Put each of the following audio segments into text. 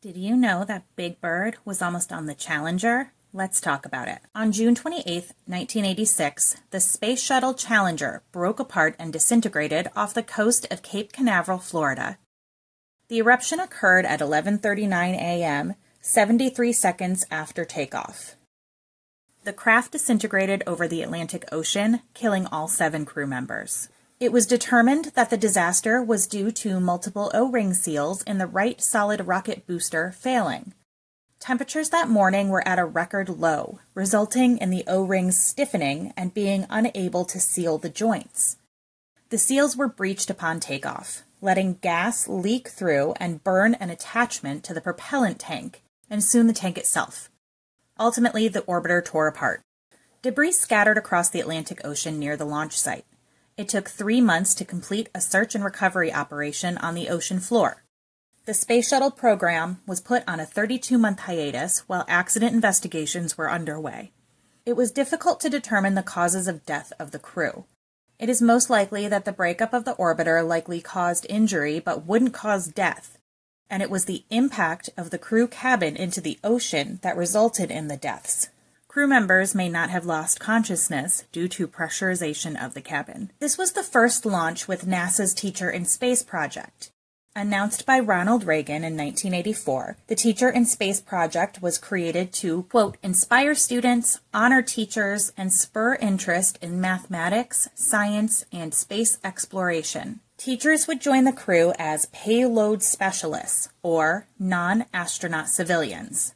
Did you know that Big Bird was almost on the Challenger? Let's talk about it. On June 28, 1986, the Space Shuttle Challenger broke apart and disintegrated off the coast of Cape Canaveral, Florida. The eruption occurred at 11:39 a.m., 73 seconds after takeoff. The craft disintegrated over the Atlantic Ocean, killing all 7 crew members. It was determined that the disaster was due to multiple O-ring seals in the right solid rocket booster failing. Temperatures that morning were at a record low, resulting in the O-rings stiffening and being unable to seal the joints. The seals were breached upon takeoff, letting gas leak through and burn an attachment to the propellant tank, and soon the tank itself. Ultimately, the orbiter tore apart. Debris scattered across the Atlantic Ocean near the launch site. It took 3 months to complete a search and recovery operation on the ocean floor. The Space Shuttle program was put on a 32-month hiatus while accident investigations were underway. It was difficult to determine the causes of death of the crew. It is most likely that the breakup of the orbiter likely caused injury but wouldn't cause death, and it was the impact of the crew cabin into the ocean that resulted in the deaths. Crew members may not have lost consciousness due to pressurization of the cabin. This was the first launch with NASA's Teacher in Space project. Announced by Ronald Reagan in 1984, the Teacher in Space project was created to, quote, inspire students, honor teachers, and spur interest in mathematics, science, and space exploration. Teachers would join the crew as payload specialists, or non-astronaut civilians.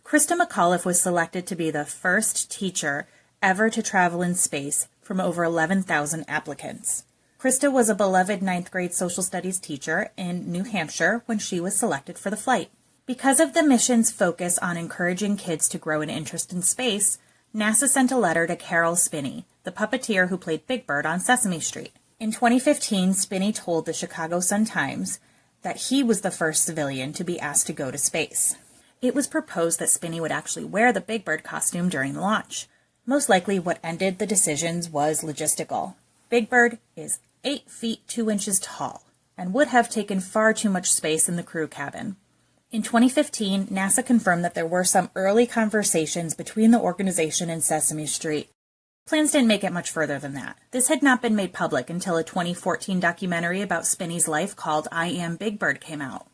Christa McAuliffe was selected to be the first teacher ever to travel in space from over 11,000 applicants. Christa was a beloved 9th grade social studies teacher in New Hampshire when she was selected for the flight. Because of the mission's focus on encouraging kids to grow an interest in space, NASA sent a letter to Carol Spinney, the puppeteer who played Big Bird on Sesame Street. In 2015, Spinney told the Chicago Sun-Times that he was the first civilian to be asked to go to space. It was proposed that Spinney would actually wear the Big Bird costume during the launch. Most likely what ended the decisions was logistical. Big Bird is 8 feet 2 inches tall and would have taken far too much space in the crew cabin. In 2015, NASA confirmed that there were some early conversations between the organization and Sesame Street. Plans didn't make it much further than that. This had not been made public until a 2014 documentary about Spinney's life called I Am Big Bird came out.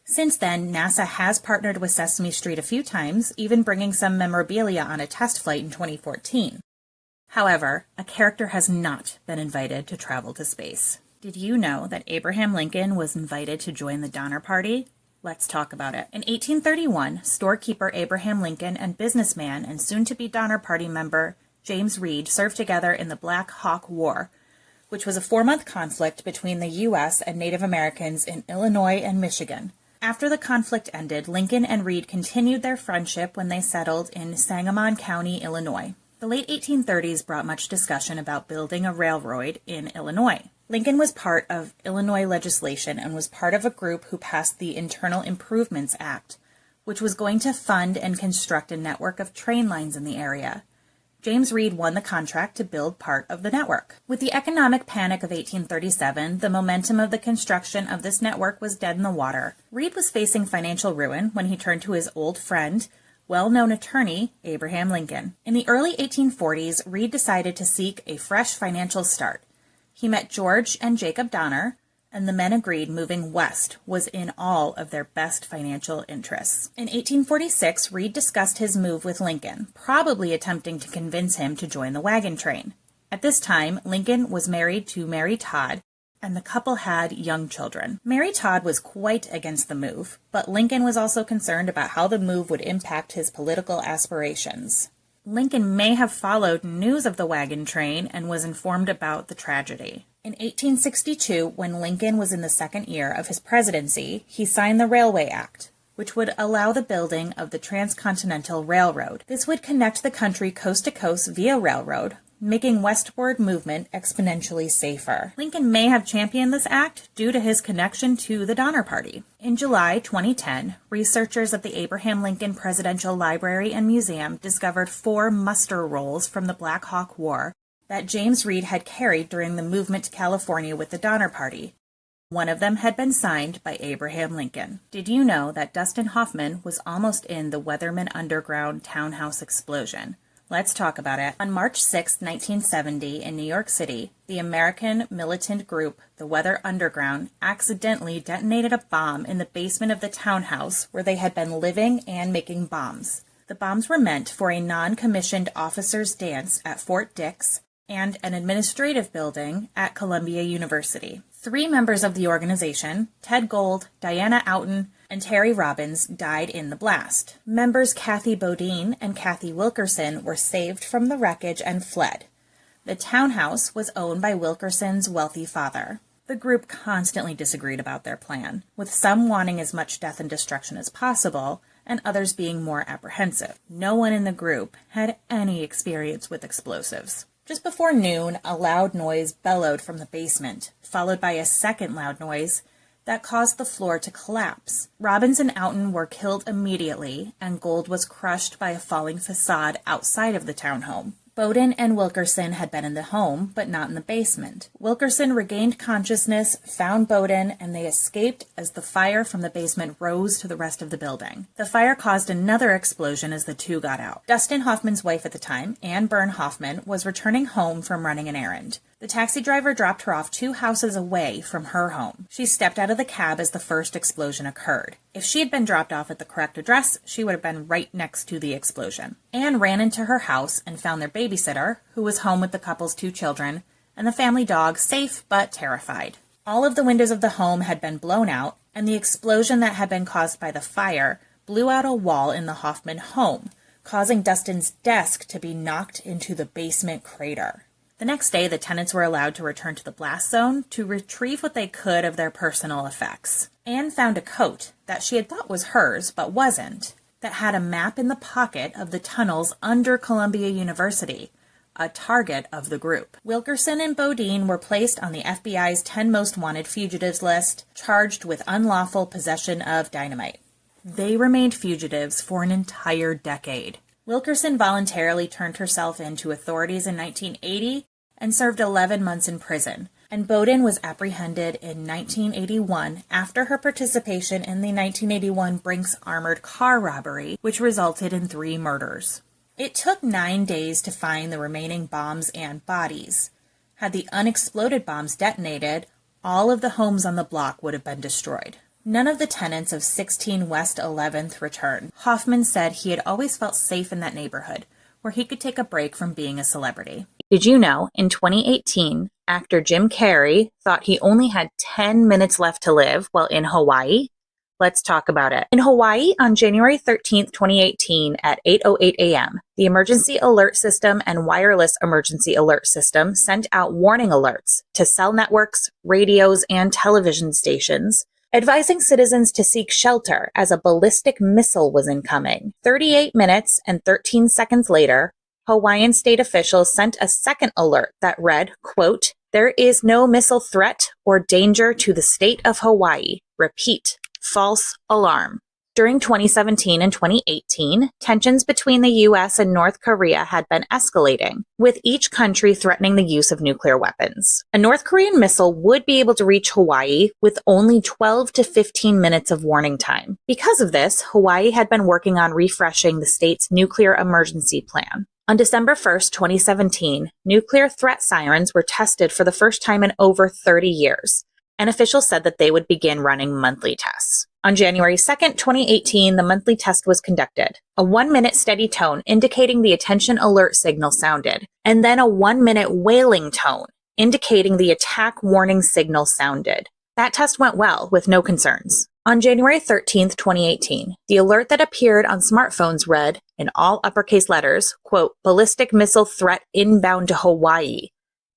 Since then, NASA has partnered with Sesame Street a few times, even bringing some memorabilia on a test flight in 2014. However, a character has not been invited to travel to space. Did you know that Abraham Lincoln was invited to join the Donner Party? Let's talk about it. In 1831, storekeeper Abraham Lincoln and businessman and soon-to-be Donner Party member James Reed served together in the Black Hawk War, which was a 4-month conflict between the U.S. and Native Americans in Illinois and Michigan. After the conflict ended, Lincoln and Reed continued their friendship when they settled in Sangamon County, Illinois. The late 1830s brought much discussion about building a railroad in Illinois. Lincoln was part of Illinois legislation and was part of a group who passed the Internal Improvements Act, which was going to fund and construct a network of train lines in the area. James Reed won the contract to build part of the network. With the economic panic of 1837, the momentum of the construction of this network was dead in the water. Reed was facing financial ruin when he turned to his old friend, well-known attorney, Abraham Lincoln. In the early 1840s, Reed decided to seek a fresh financial start. He met George and Jacob Donner, and the men agreed moving west was in all of their best financial interests. In 1846, Reed discussed his move with Lincoln, probably attempting to convince him to join the wagon train. At this time, Lincoln was married to Mary Todd, and the couple had young children. Mary Todd was quite against the move, but Lincoln was also concerned about how the move would impact his political aspirations. Lincoln may have followed news of the wagon train and was informed about the tragedy. In 1862, when Lincoln was in the second year of his presidency, he signed the Railway Act, which would allow the building of the Transcontinental Railroad. This would connect the country coast to coast via railroad, making westward movement exponentially safer. Lincoln may have championed this act due to his connection to the Donner Party. In July 2010, researchers at the Abraham Lincoln Presidential Library and Museum discovered 4 muster rolls from the Black Hawk War that James Reed had carried during the movement to California with the Donner Party. One of them had been signed by Abraham Lincoln. Did you know that Dustin Hoffman was almost in the Weatherman Underground townhouse explosion? Let's talk about it. On March 6, 1970, in New York City, the American militant group, the Weather Underground, accidentally detonated a bomb in the basement of the townhouse where they had been living and making bombs. The bombs were meant for a non-commissioned officers' dance at Fort Dix and an administrative building at Columbia University. 3 members of the organization, Ted Gold, Diana Oughton, and Terry Robbins, died in the blast. Members Kathy Bodine and Kathy Wilkerson were saved from the wreckage and fled. The townhouse was owned by Wilkerson's wealthy father. The group constantly disagreed about their plan, with some wanting as much death and destruction as possible, and others being more apprehensive. No one in the group had any experience with explosives. Just before noon, a loud noise bellowed from the basement, followed by a second loud noise that caused the floor to collapse. Robbins and Oughton were killed immediately, and Gold was crushed by a falling facade outside of the townhome. Bowden and Wilkerson had been in the home, but not in the basement. Wilkerson regained consciousness, found Bowden, and they escaped as the fire from the basement rose to the rest of the building. The fire caused another explosion as the two got out. Dustin Hoffman's wife at the time, Ann Byrne Hoffman, was returning home from running an errand. The taxi driver dropped her off 2 houses away from her home. She stepped out of the cab as the first explosion occurred. If she had been dropped off at the correct address, she would have been right next to the explosion. Anne ran into her house and found their babysitter, who was home with the couple's 2 children, and the family dog safe but terrified. All of the windows of the home had been blown out, and the explosion that had been caused by the fire blew out a wall in the Hoffman home, causing Dustin's desk to be knocked into the basement crater. The next day, the tenants were allowed to return to the blast zone to retrieve what they could of their personal effects. Anne found a coat that she had thought was hers, but wasn't, that had a map in the pocket of the tunnels under Columbia University, a target of the group. Wilkerson and Bodine were placed on the FBI's 10 most wanted fugitives list, charged with unlawful possession of dynamite. They remained fugitives for an entire decade. Wilkerson voluntarily turned herself in to authorities in 1980 and served 11 months in prison, and Bowden was apprehended in 1981 after her participation in the 1981 Brinks armored car robbery, which resulted in 3 murders. It took 9 days to find the remaining bombs and bodies. Had the unexploded bombs detonated, all of the homes on the block would have been destroyed. None of the tenants of 16 West 11th returned. Hoffman said he had always felt safe in that neighborhood, where he could take a break from being a celebrity. Did you know, in 2018, actor Jim Carrey thought he only had 10 minutes left to live while in Hawaii? Let's talk about it. In Hawaii, on January 13, 2018, at 8:08 a.m., the Emergency Alert System and Wireless Emergency Alert System sent out warning alerts to cell networks, radios, and television stations, advising citizens to seek shelter as a ballistic missile was incoming. 38 minutes and 13 seconds later, Hawaiian state officials sent a second alert that read, quote, "There is no missile threat or danger to the state of Hawaii. Repeat, false alarm." During 2017 and 2018, tensions between the U.S. and North Korea had been escalating, with each country threatening the use of nuclear weapons. A North Korean missile would be able to reach Hawaii with only 12 to 15 minutes of warning time. Because of this, Hawaii had been working on refreshing the state's nuclear emergency plan. On December 1st, 2017, nuclear threat sirens were tested for the first time in over 30 years, and officials said that they would begin running monthly tests. On January 2nd, 2018, the monthly test was conducted. A 1-minute steady tone indicating the attention alert signal sounded, and then a 1-minute wailing tone indicating the attack warning signal sounded. That test went well, with no concerns. On January 13th, 2018, the alert that appeared on smartphones read, in all uppercase letters, quote, "Ballistic missile threat inbound to Hawaii.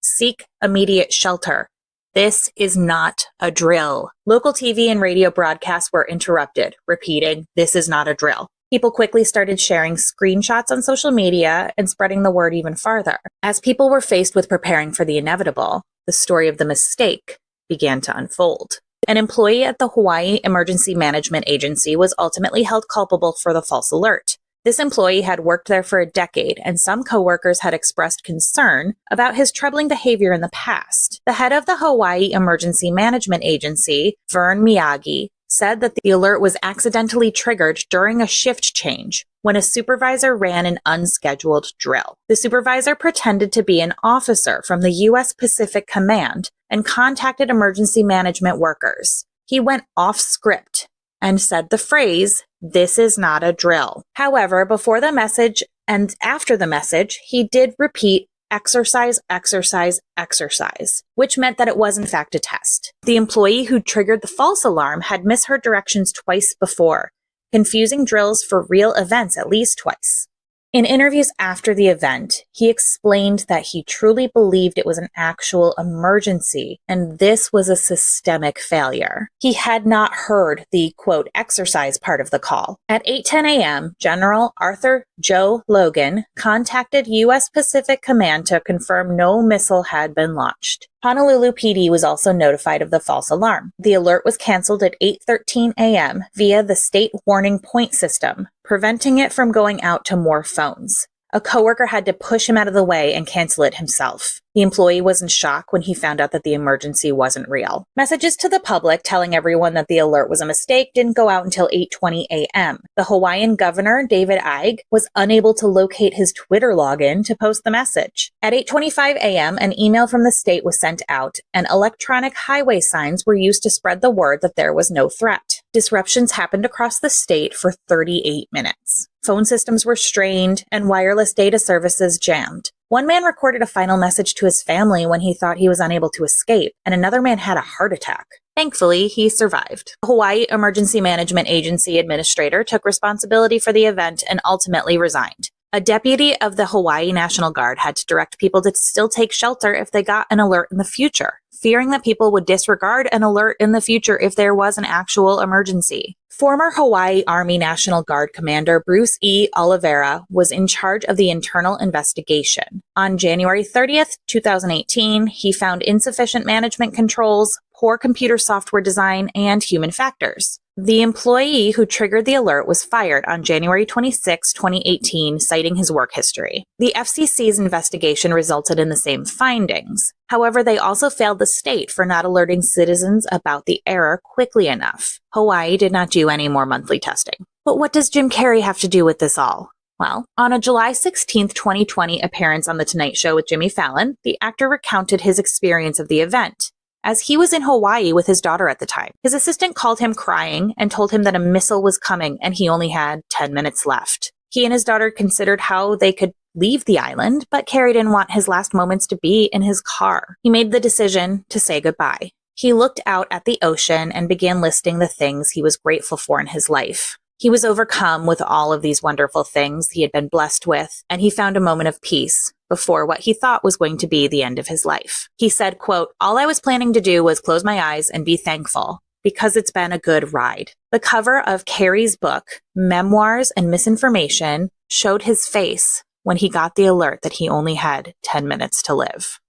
Seek immediate shelter. This is not a drill." Local TV and radio broadcasts were interrupted, repeating, "This is not a drill." People quickly started sharing screenshots on social media and spreading the word even farther. As people were faced with preparing for the inevitable, the story of the mistake began to unfold. An employee at the Hawaii Emergency Management Agency was ultimately held culpable for the false alert. This employee had worked there for a decade, and some coworkers had expressed concern about his troubling behavior in the past. The head of the Hawaii Emergency Management Agency, Vern Miyagi, said that the alert was accidentally triggered during a shift change when a supervisor ran an unscheduled drill. The supervisor pretended to be an officer from the U.S. Pacific Command and contacted emergency management workers. He went off script and said the phrase, "This is not a drill." However, before the message and after the message, he did repeat exercise, exercise, exercise, which meant that it was in fact a test. The employee who triggered the false alarm had misheard directions twice before, confusing drills for real events at least twice. In interviews after the event, he explained that he truly believed it was an actual emergency, and this was a systemic failure. He had not heard the, quote, exercise part of the call. At 8:10 a.m., General Arthur Joe Logan contacted U.S. Pacific Command to confirm no missile had been launched. Honolulu PD was also notified of the false alarm. The alert was canceled at 8:13 a.m. via the state warning point system, preventing it from going out to more phones. A coworker had to push him out of the way and cancel it himself. The employee was in shock when he found out that the emergency wasn't real. Messages to the public telling everyone that the alert was a mistake didn't go out until 8:20 a.m. The Hawaiian governor, David Ige, was unable to locate his Twitter login to post the message. At 8:25 a.m., an email from the state was sent out, and electronic highway signs were used to spread the word that there was no threat. Disruptions happened across the state for 38 minutes. Phone systems were strained, and wireless data services jammed. One man recorded a final message to his family when he thought he was unable to escape, and another man had a heart attack. Thankfully, he survived. The Hawaii Emergency Management Agency administrator took responsibility for the event and ultimately resigned. A deputy of the Hawaii National Guard had to direct people to still take shelter if they got an alert in the future, fearing that people would disregard an alert in the future if there was an actual emergency. Former Hawaii Army National Guard Commander Bruce E. Oliveira was in charge of the internal investigation. On January 30th, 2018, he found insufficient management controls, poor computer software design, and human factors. The employee who triggered the alert was fired on January 26, 2018, citing his work history. The FCC's investigation resulted in the same findings. However, they also failed the state for not alerting citizens about the error quickly enough. Hawaii did not do any more monthly testing. But what does Jim Carrey have to do with this all? Well, on a July 16, 2020 appearance on The Tonight Show with Jimmy Fallon, the actor recounted his experience of the event, as he was in Hawaii with his daughter at the time. His assistant called him crying and told him that a missile was coming and he only had 10 minutes left. He and his daughter considered how they could leave the island, but Carrey didn't want his last moments to be in his car. He made the decision to say goodbye. He looked out at the ocean and began listing the things he was grateful for in his life. He was overcome with all of these wonderful things he had been blessed with, and he found a moment of peace before what he thought was going to be the end of his life. He said, quote, "All I was planning to do was close my eyes and be thankful, because it's been a good ride." The cover of Carrey's book, Memoirs and Misinformation, showed his face when he got the alert that he only had 10 minutes to live.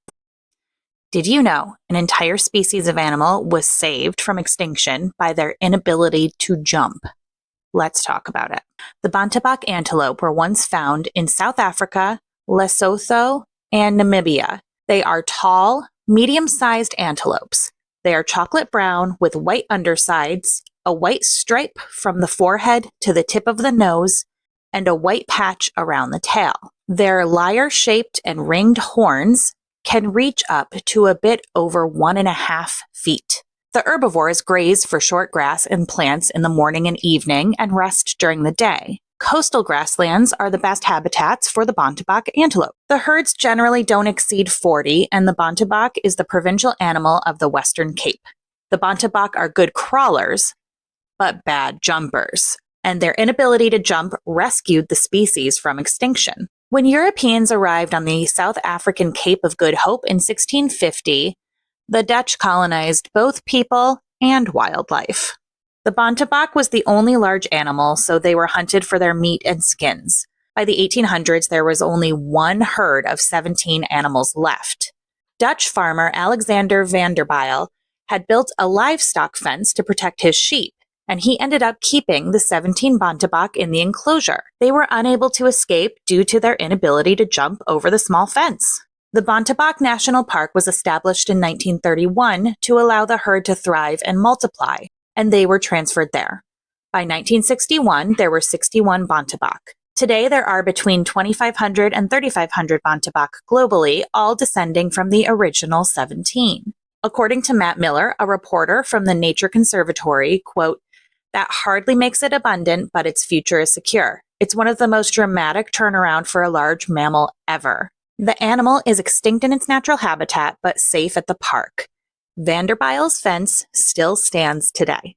Did you know an entire species of animal was saved from extinction by their inability to jump? Let's talk about it. The Bontebok antelope were once found in South Africa, Lesotho, and Namibia. They are tall, medium-sized antelopes. They are chocolate brown with white undersides, a white stripe from the forehead to the tip of the nose, and a white patch around the tail. Their lyre-shaped and ringed horns can reach up to a bit over 1.5 feet. The herbivores graze for short grass and plants in the morning and evening and rest during the day. Coastal grasslands are the best habitats for the Bontebok antelope. The herds generally don't exceed 40, and the Bontebok is the provincial animal of the Western Cape. The Bontebok are good crawlers, but bad jumpers, and their inability to jump rescued the species from extinction. When Europeans arrived on the South African Cape of Good Hope in 1650, the Dutch colonized both people and wildlife. The Bontebok was the only large animal, so they were hunted for their meat and skins. By the 1800s, there was only one herd of 17 animals left. Dutch farmer Alexander van der Bijl had built a livestock fence to protect his sheep. and he ended up keeping the 17 Bontebok in the enclosure. They were unable to escape due to their inability to jump over the small fence. The Bontebok National Park was established in 1931 to allow the herd to thrive and multiply, and they were transferred there. By 1961, there were 61 Bontebok. Today, there are between 2,500 and 3,500 Bontebok globally, all descending from the original 17. According to Matt Miller, a reporter from the Nature Conservatory, quote, "That hardly makes it abundant, but its future is secure. It's one of the most dramatic turnaround for a large mammal ever. The animal is extinct in its natural habitat, but safe at the park. Vanderbilt's fence still stands today."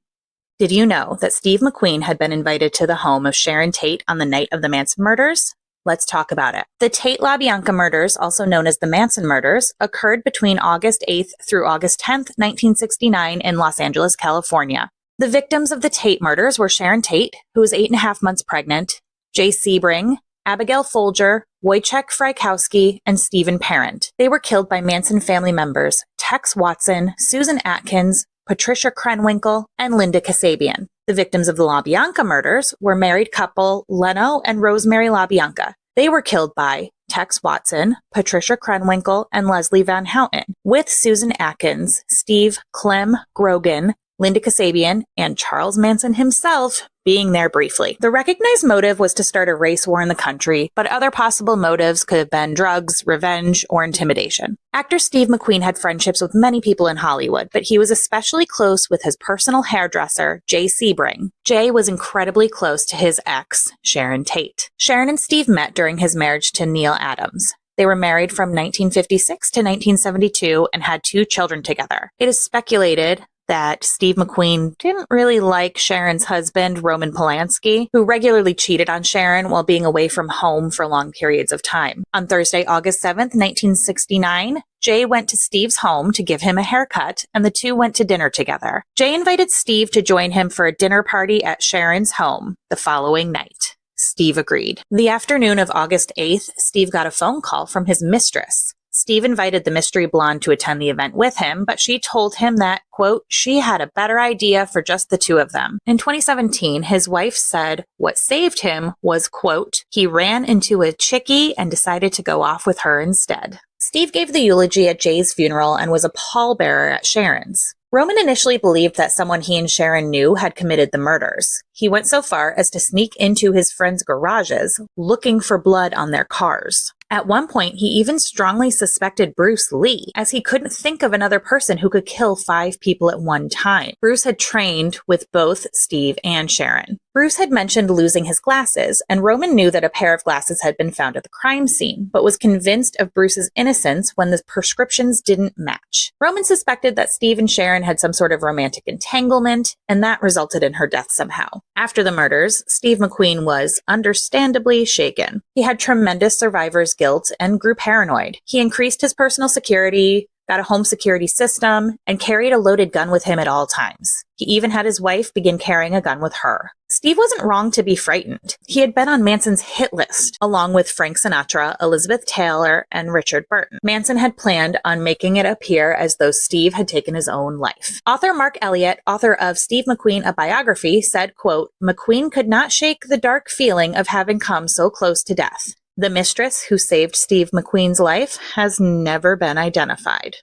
Did you know that Steve McQueen had been invited to the home of Sharon Tate on the night of the Manson murders? Let's talk about it. The Tate LaBianca murders, also known as the Manson murders, occurred between August 8th through August 10th, 1969 in Los Angeles, California. The victims of the Tate murders were Sharon Tate, who was 8.5 months pregnant, Jay Sebring, Abigail Folger, Wojciech Frykowski, and Stephen Parent. They were killed by Manson family members Tex Watson, Susan Atkins, Patricia Krenwinkel, and Linda Kasabian. The victims of the LaBianca murders were married couple Leno and Rosemary LaBianca. They were killed by Tex Watson, Patricia Krenwinkel, and Leslie Van Houten, with Susan Atkins, Steve Clem Grogan, Linda Kasabian, and Charles Manson himself being there briefly. The recognized motive was to start a race war in the country, but other possible motives could have been drugs, revenge, or intimidation. Actor Steve McQueen had friendships with many people in Hollywood, but he was especially close with his personal hairdresser, Jay Sebring. Jay was incredibly close to his ex, Sharon Tate. Sharon and Steve met during his marriage to Neil Adams. They were married from 1956 to 1972 and had 2 children together. It is speculated that Steve McQueen didn't really like Sharon's husband, Roman Polanski, who regularly cheated on Sharon while being away from home for long periods of time. On Thursday, August 7th, 1969, Jay went to Steve's home to give him a haircut, and the two went to dinner together. Jay invited Steve to join him for a dinner party at Sharon's home the following night. Steve agreed. The afternoon of August 8th, Steve got a phone call from his mistress. Steve invited the mystery blonde to attend the event with him, but she told him that, quote, she had a better idea for just the 2 of them. In 2017, his wife said what saved him was, quote, he ran into a chickie and decided to go off with her instead. Steve gave the eulogy at Jay's funeral and was a pallbearer at Sharon's. Roman initially believed that someone he and Sharon knew had committed the murders. He went so far as to sneak into his friends' garages, looking for blood on their cars. At one point, he even strongly suspected Bruce Lee, as he couldn't think of another person who could kill 5 people at one time. Bruce had trained with both Steve and Sharon. Bruce had mentioned losing his glasses, and Roman knew that a pair of glasses had been found at the crime scene, but was convinced of Bruce's innocence when the prescriptions didn't match. Roman suspected that Steve and Sharon had some sort of romantic entanglement, and that resulted in her death somehow. After the murders, Steve McQueen was understandably shaken. He had tremendous survivor's guilt and grew paranoid. He increased his personal security, got a home security system, and carried a loaded gun with him at all times. He even had his wife begin carrying a gun with her. Steve wasn't wrong to be frightened. He had been on Manson's hit list, along with Frank Sinatra, Elizabeth Taylor, and Richard Burton. Manson had planned on making it appear as though Steve had taken his own life. Author Mark Elliott, author of Steve McQueen, a biography, said, quote, McQueen could not shake the dark feeling of having come so close to death. The mistress who saved Steve McQueen's life has never been identified.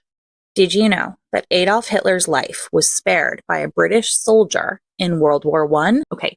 Did you know that Adolf Hitler's life was spared by a British soldier in World War I? Okay,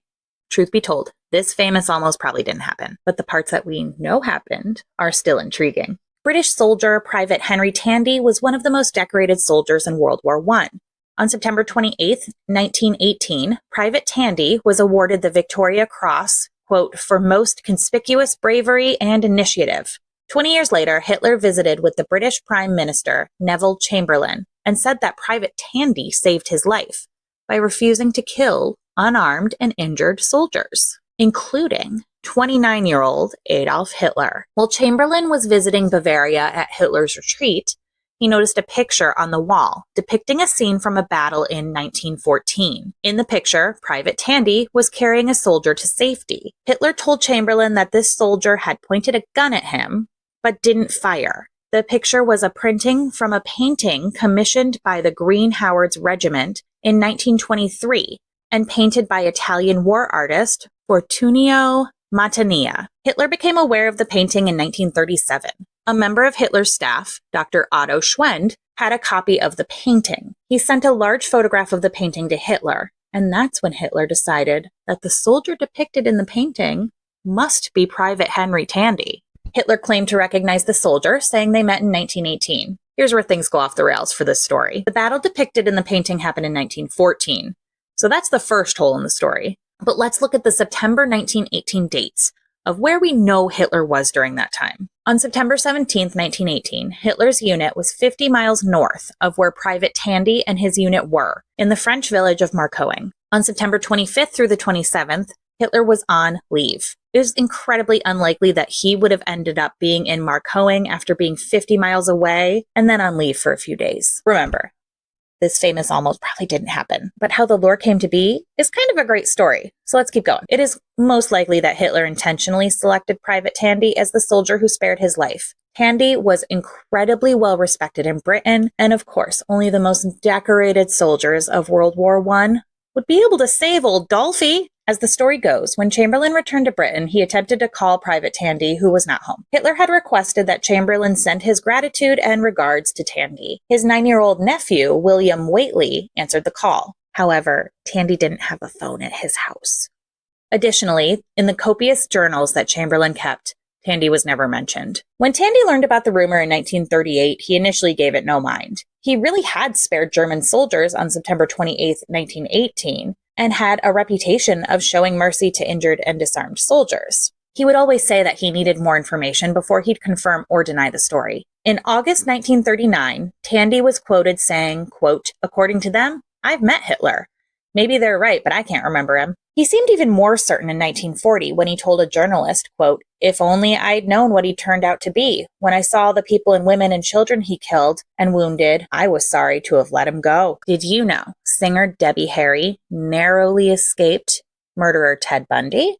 truth be told, this famous almost probably didn't happen, but the parts that we know happened are still intriguing. British soldier Private Henry Tandy was one of the most decorated soldiers in World War I. On September 28, 1918, Private Tandy was awarded the Victoria Cross, quote, for most conspicuous bravery and initiative. 20 years later, Hitler visited with the British Prime Minister, Neville Chamberlain, and said that Private Tandy saved his life by refusing to kill unarmed and injured soldiers, including 29-year-old Adolf Hitler. While Chamberlain was visiting Bavaria at Hitler's retreat, he noticed a picture on the wall depicting a scene from a battle in 1914. In the picture, Private Tandy was carrying a soldier to safety. Hitler told Chamberlain that this soldier had pointed a gun at him, but didn't fire. The picture was a printing from a painting commissioned by the Green Howards Regiment in 1923 and painted by Italian war artist Fortunio Matania. Hitler became aware of the painting in 1937. A member of Hitler's staff, Dr. Otto Schwend, had a copy of the painting. He sent a large photograph of the painting to Hitler, and that's when Hitler decided that the soldier depicted in the painting must be Private Henry Tandy. Hitler claimed to recognize the soldier, saying they met in 1918. Here's where things go off the rails for this story. The battle depicted in the painting happened in 1914. So that's the first hole in the story. But let's look at the September 1918 dates of where we know Hitler was during that time. On September 17, 1918, Hitler's unit was 50 miles north of where Private Tandy and his unit were, in the French village of Marcoing. On September 25th through the 27th, Hitler was on leave. It was incredibly unlikely that he would have ended up being in Marcoing after being 50 miles away and then on leave for a few days. Remember, this famous almost probably didn't happen, but how the lore came to be is kind of a great story. So let's keep going. It is most likely that Hitler intentionally selected Private Tandy as the soldier who spared his life. Tandy was incredibly well respected in Britain, and of course, only the most decorated soldiers of World War I would be able to save old Dolphy. As the story goes, when Chamberlain returned to Britain, he attempted to call Private Tandy, who was not home. Hitler had requested that Chamberlain send his gratitude and regards to Tandy. His 9-year-old nephew, William Whately, answered the call. However, Tandy didn't have a phone at his house. Additionally, in the copious journals that Chamberlain kept, Tandy was never mentioned. When Tandy learned about the rumor in 1938, he initially gave it no mind. He really had spared German soldiers on September 28, 1918, and had a reputation of showing mercy to injured and disarmed soldiers. He would always say that he needed more information before he'd confirm or deny the story. In August 1939, Tandy was quoted saying, quote, "According to them, I've met Hitler. Maybe they're right, but I can't remember him." He seemed even more certain in 1940 when he told a journalist, quote, "If only I'd known what he turned out to be. When I saw the people and women and children he killed and wounded, I was sorry to have let him go." Did you know singer Debbie Harry narrowly escaped murderer Ted Bundy?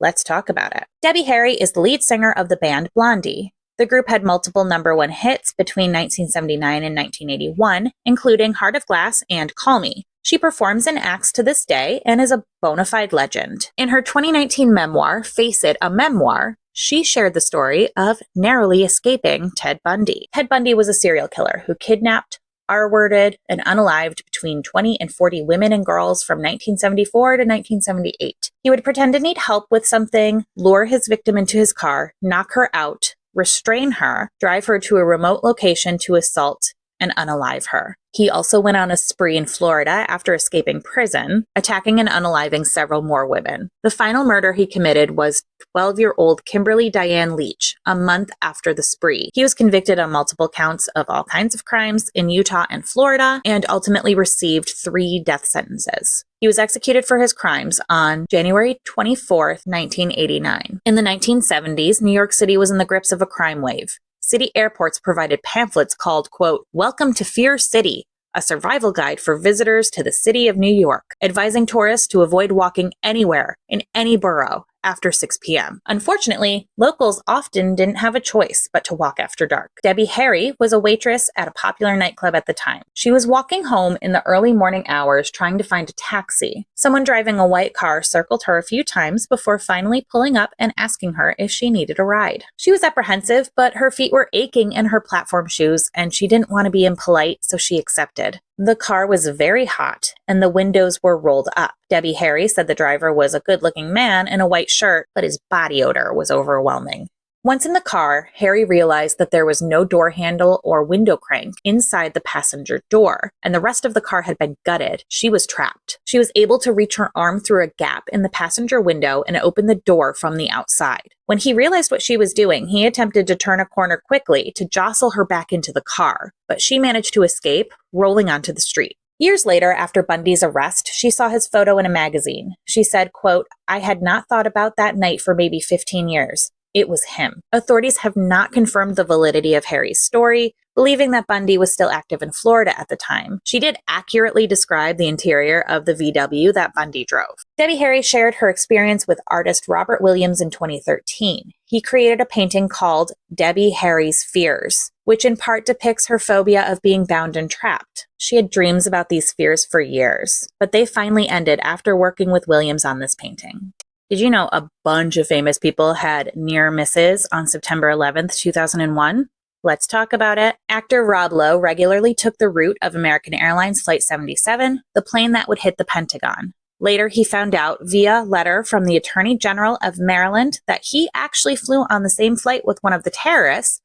Let's talk about it. Debbie Harry is the lead singer of the band Blondie. The group had multiple #1 hits between 1979 and 1981, including Heart of Glass and Call Me. She performs and acts to this day and is a bona fide legend. In her 2019 memoir, Face It, a Memoir, she shared the story of narrowly escaping Ted Bundy. Ted Bundy was a serial killer who kidnapped, R-worded, and unalived between 20 and 40 women and girls from 1974 to 1978. He would pretend to need help with something, lure his victim into his car, knock her out, restrain her, drive her to a remote location to assault and unalive her. He also went on a spree in Florida after escaping prison, attacking and unaliving several more women. The final murder he committed was 12-year-old Kimberly Diane Leach, a month after the spree. He was convicted on multiple counts of all kinds of crimes in Utah and Florida, and ultimately received 3 death sentences. He was executed for his crimes on January 24, 1989. In the 1970s, New York City was in the grips of a crime wave. City airports provided pamphlets called, quote, "Welcome to Fear City, a survival guide for visitors to the city of New York," advising tourists to avoid walking anywhere in any borough after 6 p.m. Unfortunately, locals often didn't have a choice but to walk after dark. Debbie Harry was a waitress at a popular nightclub at the time. She was walking home in the early morning hours trying to find a taxi. Someone driving a white car circled her a few times before finally pulling up and asking her if she needed a ride. She was apprehensive, but her feet were aching in her platform shoes, and she didn't want to be impolite, so she accepted. The car was very hot, and the windows were rolled up. Debbie Harry said the driver was a good-looking man in a white shirt, but his body odor was overwhelming. Once in the car, Harry realized that there was no door handle or window crank inside the passenger door, and the rest of the car had been gutted. She was trapped. She was able to reach her arm through a gap in the passenger window and open the door from the outside. When he realized what she was doing, he attempted to turn a corner quickly to jostle her back into the car, but she managed to escape, rolling onto the street. Years later, after Bundy's arrest, she saw his photo in a magazine. She said, quote, "I had not thought about that night for maybe 15 years. it was him. Authorities have not confirmed the validity of Harry's story, believing that Bundy was still active in Florida at the time. She did accurately describe the interior of the VW that Bundy drove. Debbie Harry shared her experience with artist Robert Williams in 2013. He created a painting called Debbie Harry's Fears, which in part depicts her phobia of being bound and trapped. She had dreams about these fears for years, but they finally ended after working with Williams on this painting. Did you know a bunch of famous people had near misses on September 11th, 2001? Let's talk about it. Actor Rob Lowe regularly took the route of American Airlines Flight 77, the plane that would hit the Pentagon. Later, he found out via letter from the Attorney General of Maryland that he actually flew on the same flight with one of the terrorists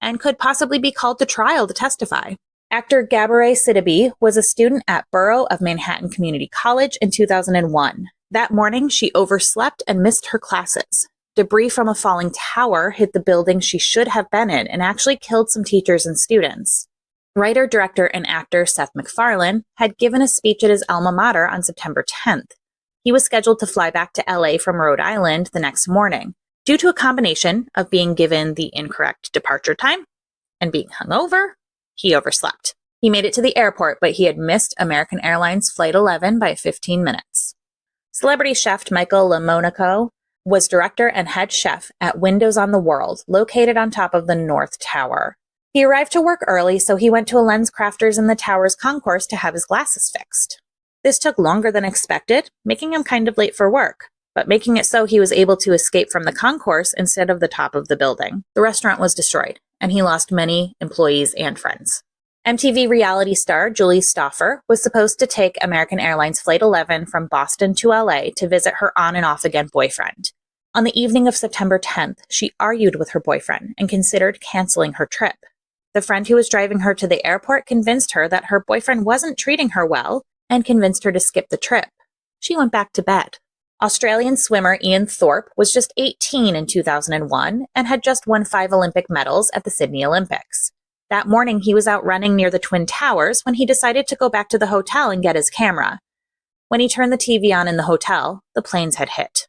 and could possibly be called to trial to testify. Actor Gabourey Sidibe was a student at Borough of Manhattan Community College in 2001. That morning, she overslept and missed her classes. Debris from a falling tower hit the building she should have been in and actually killed some teachers and students. Writer, director, and actor Seth MacFarlane had given a speech at his alma mater on September 10th. He was scheduled to fly back to LA from Rhode Island the next morning. Due to a combination of being given the incorrect departure time and being hungover, he overslept. He made it to the airport, but he had missed American Airlines Flight 11 by 15 minutes. Celebrity chef Michael LaMonaco was director and head chef at Windows on the World, located on top of the North Tower. He arrived to work early, so he went to a lens crafter's in the tower's concourse to have his glasses fixed. This took longer than expected, making him kind of late for work, but making it so he was able to escape from the concourse instead of the top of the building. The restaurant was destroyed, and he lost many employees and friends. MTV reality star Julie Stauffer was supposed to take American Airlines Flight 11 from Boston to LA to visit her on and off again boyfriend. On the evening of September 10th, she argued with her boyfriend and considered canceling her trip. The friend who was driving her to the airport convinced her that her boyfriend wasn't treating her well and convinced her to skip the trip. She went back to bed. Australian swimmer Ian Thorpe was just 18 in 2001 and had just won 5 Olympic medals at the Sydney Olympics. That morning, he was out running near the Twin Towers when he decided to go back to the hotel and get his camera. When he turned the TV on in the hotel, the planes had hit.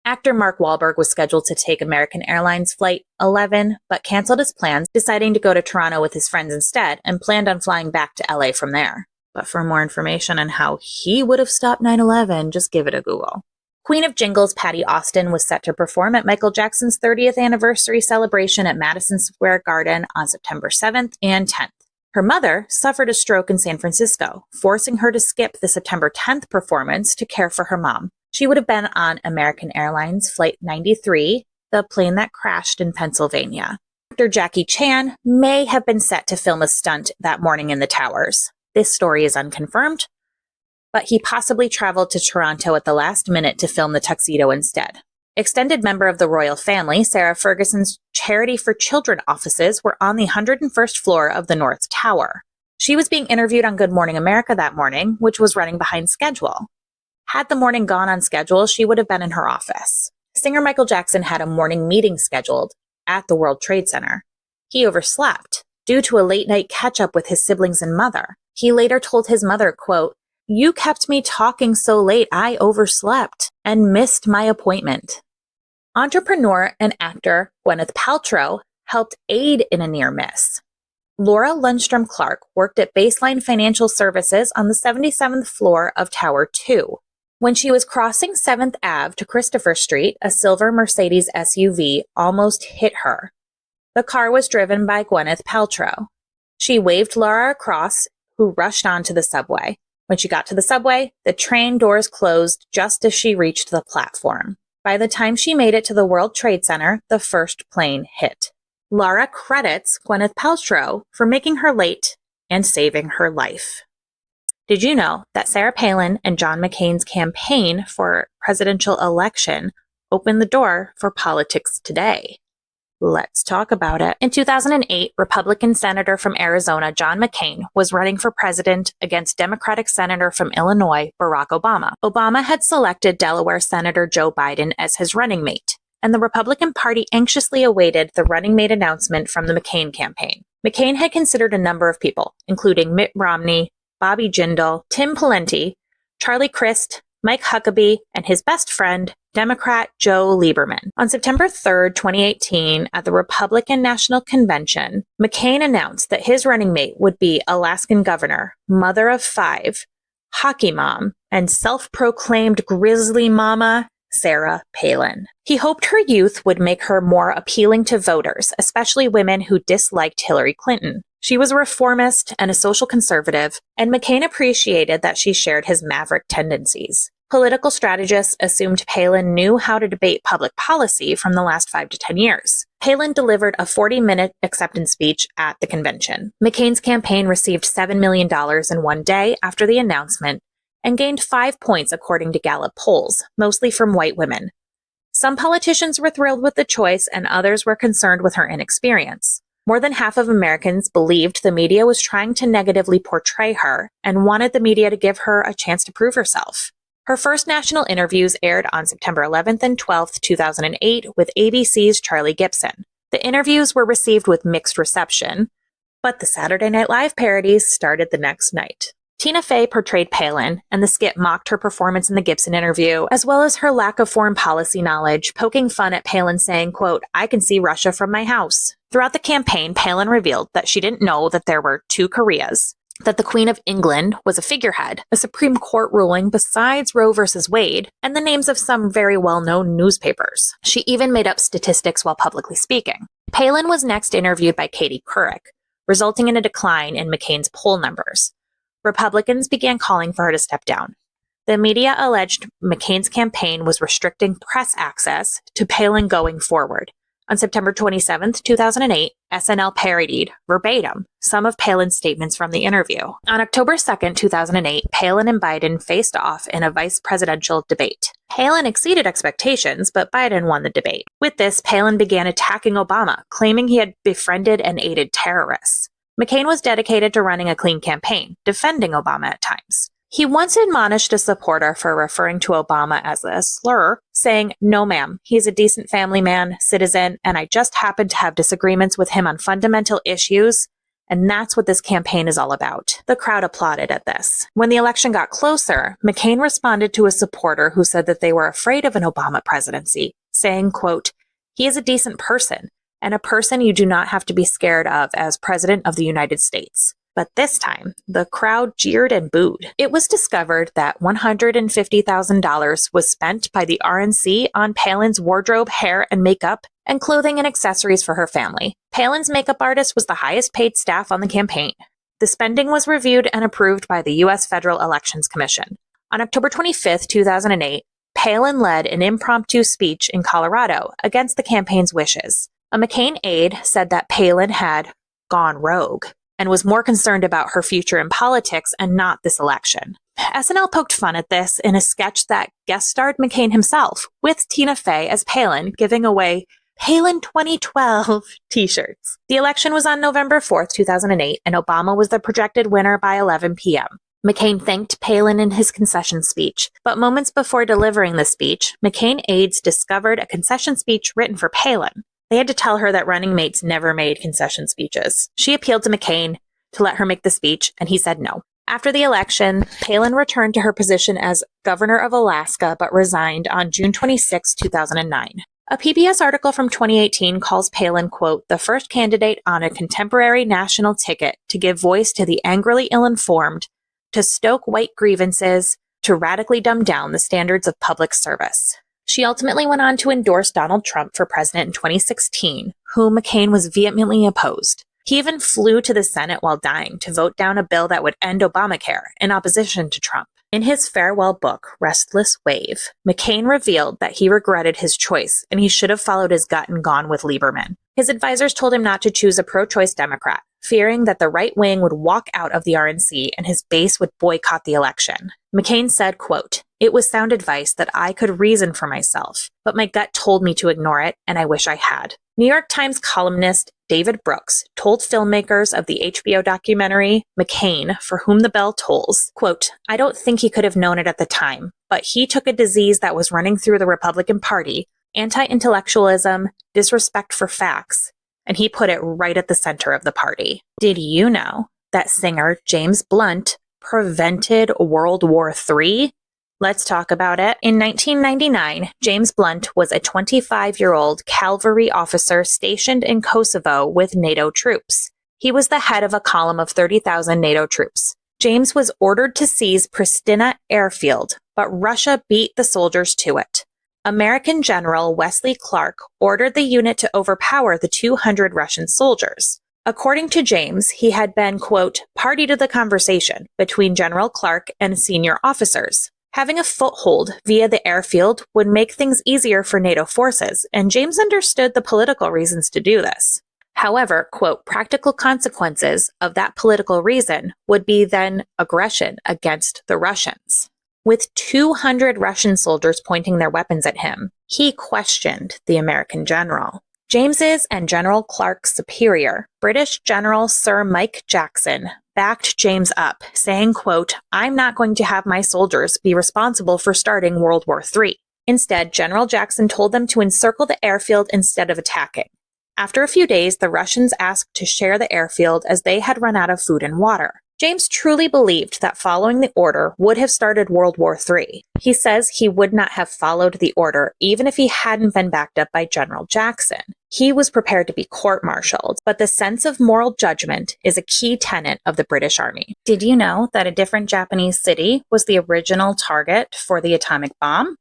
Actor Mark Wahlberg was scheduled to take American Airlines Flight 11, but canceled his plans, deciding to go to Toronto with his friends instead and planned on flying back to LA from there. But for more information on how he would have stopped 9/11, just give it a Google. Queen of Jingles Patty Austin was set to perform at Michael Jackson's 30th anniversary celebration at Madison Square Garden on September 7th and 10th. Her mother suffered a stroke in San Francisco, forcing her to skip the September 10th performance to care for her mom. She would have been on American Airlines Flight 93, the plane that crashed in Pennsylvania. Actor Jackie Chan may have been set to film a stunt that morning in the towers. This story is unconfirmed, but he possibly traveled to Toronto at the last minute to film the tuxedo instead. Extended member of the royal family, Sarah Ferguson's Charity for Children offices were on the 101st floor of the North Tower. She was being interviewed on Good Morning America that morning, which was running behind schedule. Had the morning gone on schedule, she would have been in her office. Singer Michael Jackson had a morning meeting scheduled at the World Trade Center. He overslept due to a late-night catch-up with his siblings and mother. He later told his mother, quote, "You kept me talking so late, I overslept and missed my appointment." Entrepreneur and actor Gwyneth Paltrow helped aid in a near miss. Laura Lundstrom Clark worked at Baseline Financial Services on the 77th floor of Tower 2. When she was crossing 7th Ave to Christopher Street, a silver Mercedes SUV almost hit her. The car was driven by Gwyneth Paltrow. She waved Laura across, who rushed onto the subway. When she got to the subway, the train doors closed just as she reached the platform. By the time she made it to the World Trade Center, the first plane hit. Laura credits Gwyneth Paltrow for making her late and saving her life. Did you know that Sarah Palin and John McCain's campaign for presidential election opened the door for politics today? Let's talk about it. In 2008, Republican Senator from Arizona John McCain was running for president against Democratic Senator from Illinois Barack Obama. Obama had selected Delaware Senator Joe Biden as his running mate, and the Republican Party anxiously awaited the running mate announcement from the McCain campaign. McCain had considered a number of people, including Mitt Romney, Bobby Jindal, Tim Pawlenty, Charlie Crist, Mike Huckabee, and his best friend, Democrat Joe Lieberman. On September 3, 2018, at the Republican National Convention, McCain announced that his running mate would be Alaskan governor, mother of 5, hockey mom, and self-proclaimed grizzly mama, Sarah Palin. He hoped her youth would make her more appealing to voters, especially women who disliked Hillary Clinton. She was a reformist and a social conservative, and McCain appreciated that she shared his maverick tendencies. Political strategists assumed Palin knew how to debate public policy from the last 5 to 10 years. Palin delivered a 40-minute acceptance speech at the convention. McCain's campaign received $7 million in one day after the announcement and gained 5 points according to Gallup polls, mostly from white women. Some politicians were thrilled with the choice and others were concerned with her inexperience. More than half of Americans believed the media was trying to negatively portray her and wanted the media to give her a chance to prove herself. Her first national interviews aired on September 11th and 12th, 2008 with ABC's Charlie Gibson. The interviews were received with mixed reception, but the Saturday Night Live parodies started the next night. Tina Fey portrayed Palin, and the skit mocked her performance in the Gibson interview, as well as her lack of foreign policy knowledge, poking fun at Palin saying, quote, "I can see Russia from my house." Throughout the campaign, Palin revealed that she didn't know that there were 2 Koreas, that the Queen of England was a figurehead, a Supreme Court ruling besides Roe v. Wade, and the names of some very well-known newspapers. She even made up statistics while publicly speaking. Palin was next interviewed by Katie Couric, resulting in a decline in McCain's poll numbers. Republicans began calling for her to step down. The media alleged McCain's campaign was restricting press access to Palin going forward. On September 27, 2008, SNL parodied, verbatim, some of Palin's statements from the interview. On October 2, 2008, Palin and Biden faced off in a vice presidential debate. Palin exceeded expectations, but Biden won the debate. With this, Palin began attacking Obama, claiming he had befriended and aided terrorists. McCain was dedicated to running a clean campaign, defending Obama at times. He once admonished a supporter for referring to Obama as a slur, saying, "No ma'am, he's a decent family man, citizen, and I just happen to have disagreements with him on fundamental issues, and that's what this campaign is all about." The crowd applauded at this. When the election got closer, McCain responded to a supporter who said that they were afraid of an Obama presidency, saying, quote, "He is a decent person, and a person you do not have to be scared of as President of the United States." But this time, the crowd jeered and booed. It was discovered that $150,000 was spent by the RNC on Palin's wardrobe, hair, and makeup, and clothing and accessories for her family. Palin's makeup artist was the highest paid staff on the campaign. The spending was reviewed and approved by the U.S. Federal Elections Commission. On October 25, 2008, Palin led an impromptu speech in Colorado against the campaign's wishes. A McCain aide said that Palin had gone rogue and was more concerned about her future in politics and not this election. SNL poked fun at this in a sketch that guest starred McCain himself, with Tina Fey as Palin giving away Palin 2012 t-shirts. The election was on November 4, 2008, and Obama was the projected winner by 11 p.m. McCain thanked Palin in his concession speech, but moments before delivering the speech, McCain aides discovered a concession speech written for Palin. They had to tell her that running mates never made concession speeches. She appealed to McCain to let her make the speech, and he said no. After the election, Palin returned to her position as governor of Alaska, but resigned on June 26, 2009. A PBS article from 2018 calls Palin, quote, "the first candidate on a contemporary national ticket to give voice to the angrily ill-informed, to stoke white grievances, to radically dumb down the standards of public service." She ultimately went on to endorse Donald Trump for president in 2016, whom McCain was vehemently opposed. He even flew to the Senate while dying to vote down a bill that would end Obamacare in opposition to Trump. In his farewell book, Restless Wave, McCain revealed that he regretted his choice and he should have followed his gut and gone with Lieberman. His advisors told him not to choose a pro-choice Democrat, fearing that the right wing would walk out of the RNC and his base would boycott the election. McCain said, quote, "It was sound advice that I could reason for myself, but my gut told me to ignore it, and I wish I had." New York Times columnist David Brooks told filmmakers of the HBO documentary McCain, For Whom the Bell Tolls, quote, "I don't think he could have known it at the time, but he took a disease that was running through the Republican Party, anti-intellectualism, disrespect for facts, and he put it right at the center of the party." Did you know that singer James Blunt prevented World War III? Let's talk about it. In 1999, James Blunt was a 25-year-old cavalry officer stationed in Kosovo with NATO troops. He was the head of a column of 30,000 NATO troops. James was ordered to seize Pristina airfield, but Russia beat the soldiers to it. American General Wesley Clark ordered the unit to overpower the 200 Russian soldiers. According to James, he had been, quote, party to the conversation between General Clark and senior officers. Having a foothold via the airfield would make things easier for NATO forces, and James understood the political reasons to do this. However, quote, practical consequences of that political reason would be then aggression against the Russians. With 200 Russian soldiers pointing their weapons at him, he questioned the American general. James's and General Clark's superior, British General Sir Mike Jackson, backed James up, saying, quote, I'm not going to have my soldiers be responsible for starting World War III. Instead, General Jackson told them to encircle the airfield instead of attacking. After a few days, the Russians asked to share the airfield as they had run out of food and water. James truly believed that following the order would have started World War III. He says he would not have followed the order even if he hadn't been backed up by General Jackson. He was prepared to be court-martialed, but the sense of moral judgment is a key tenet of the British Army. Did you know that a different Japanese city was the original target for the atomic bomb?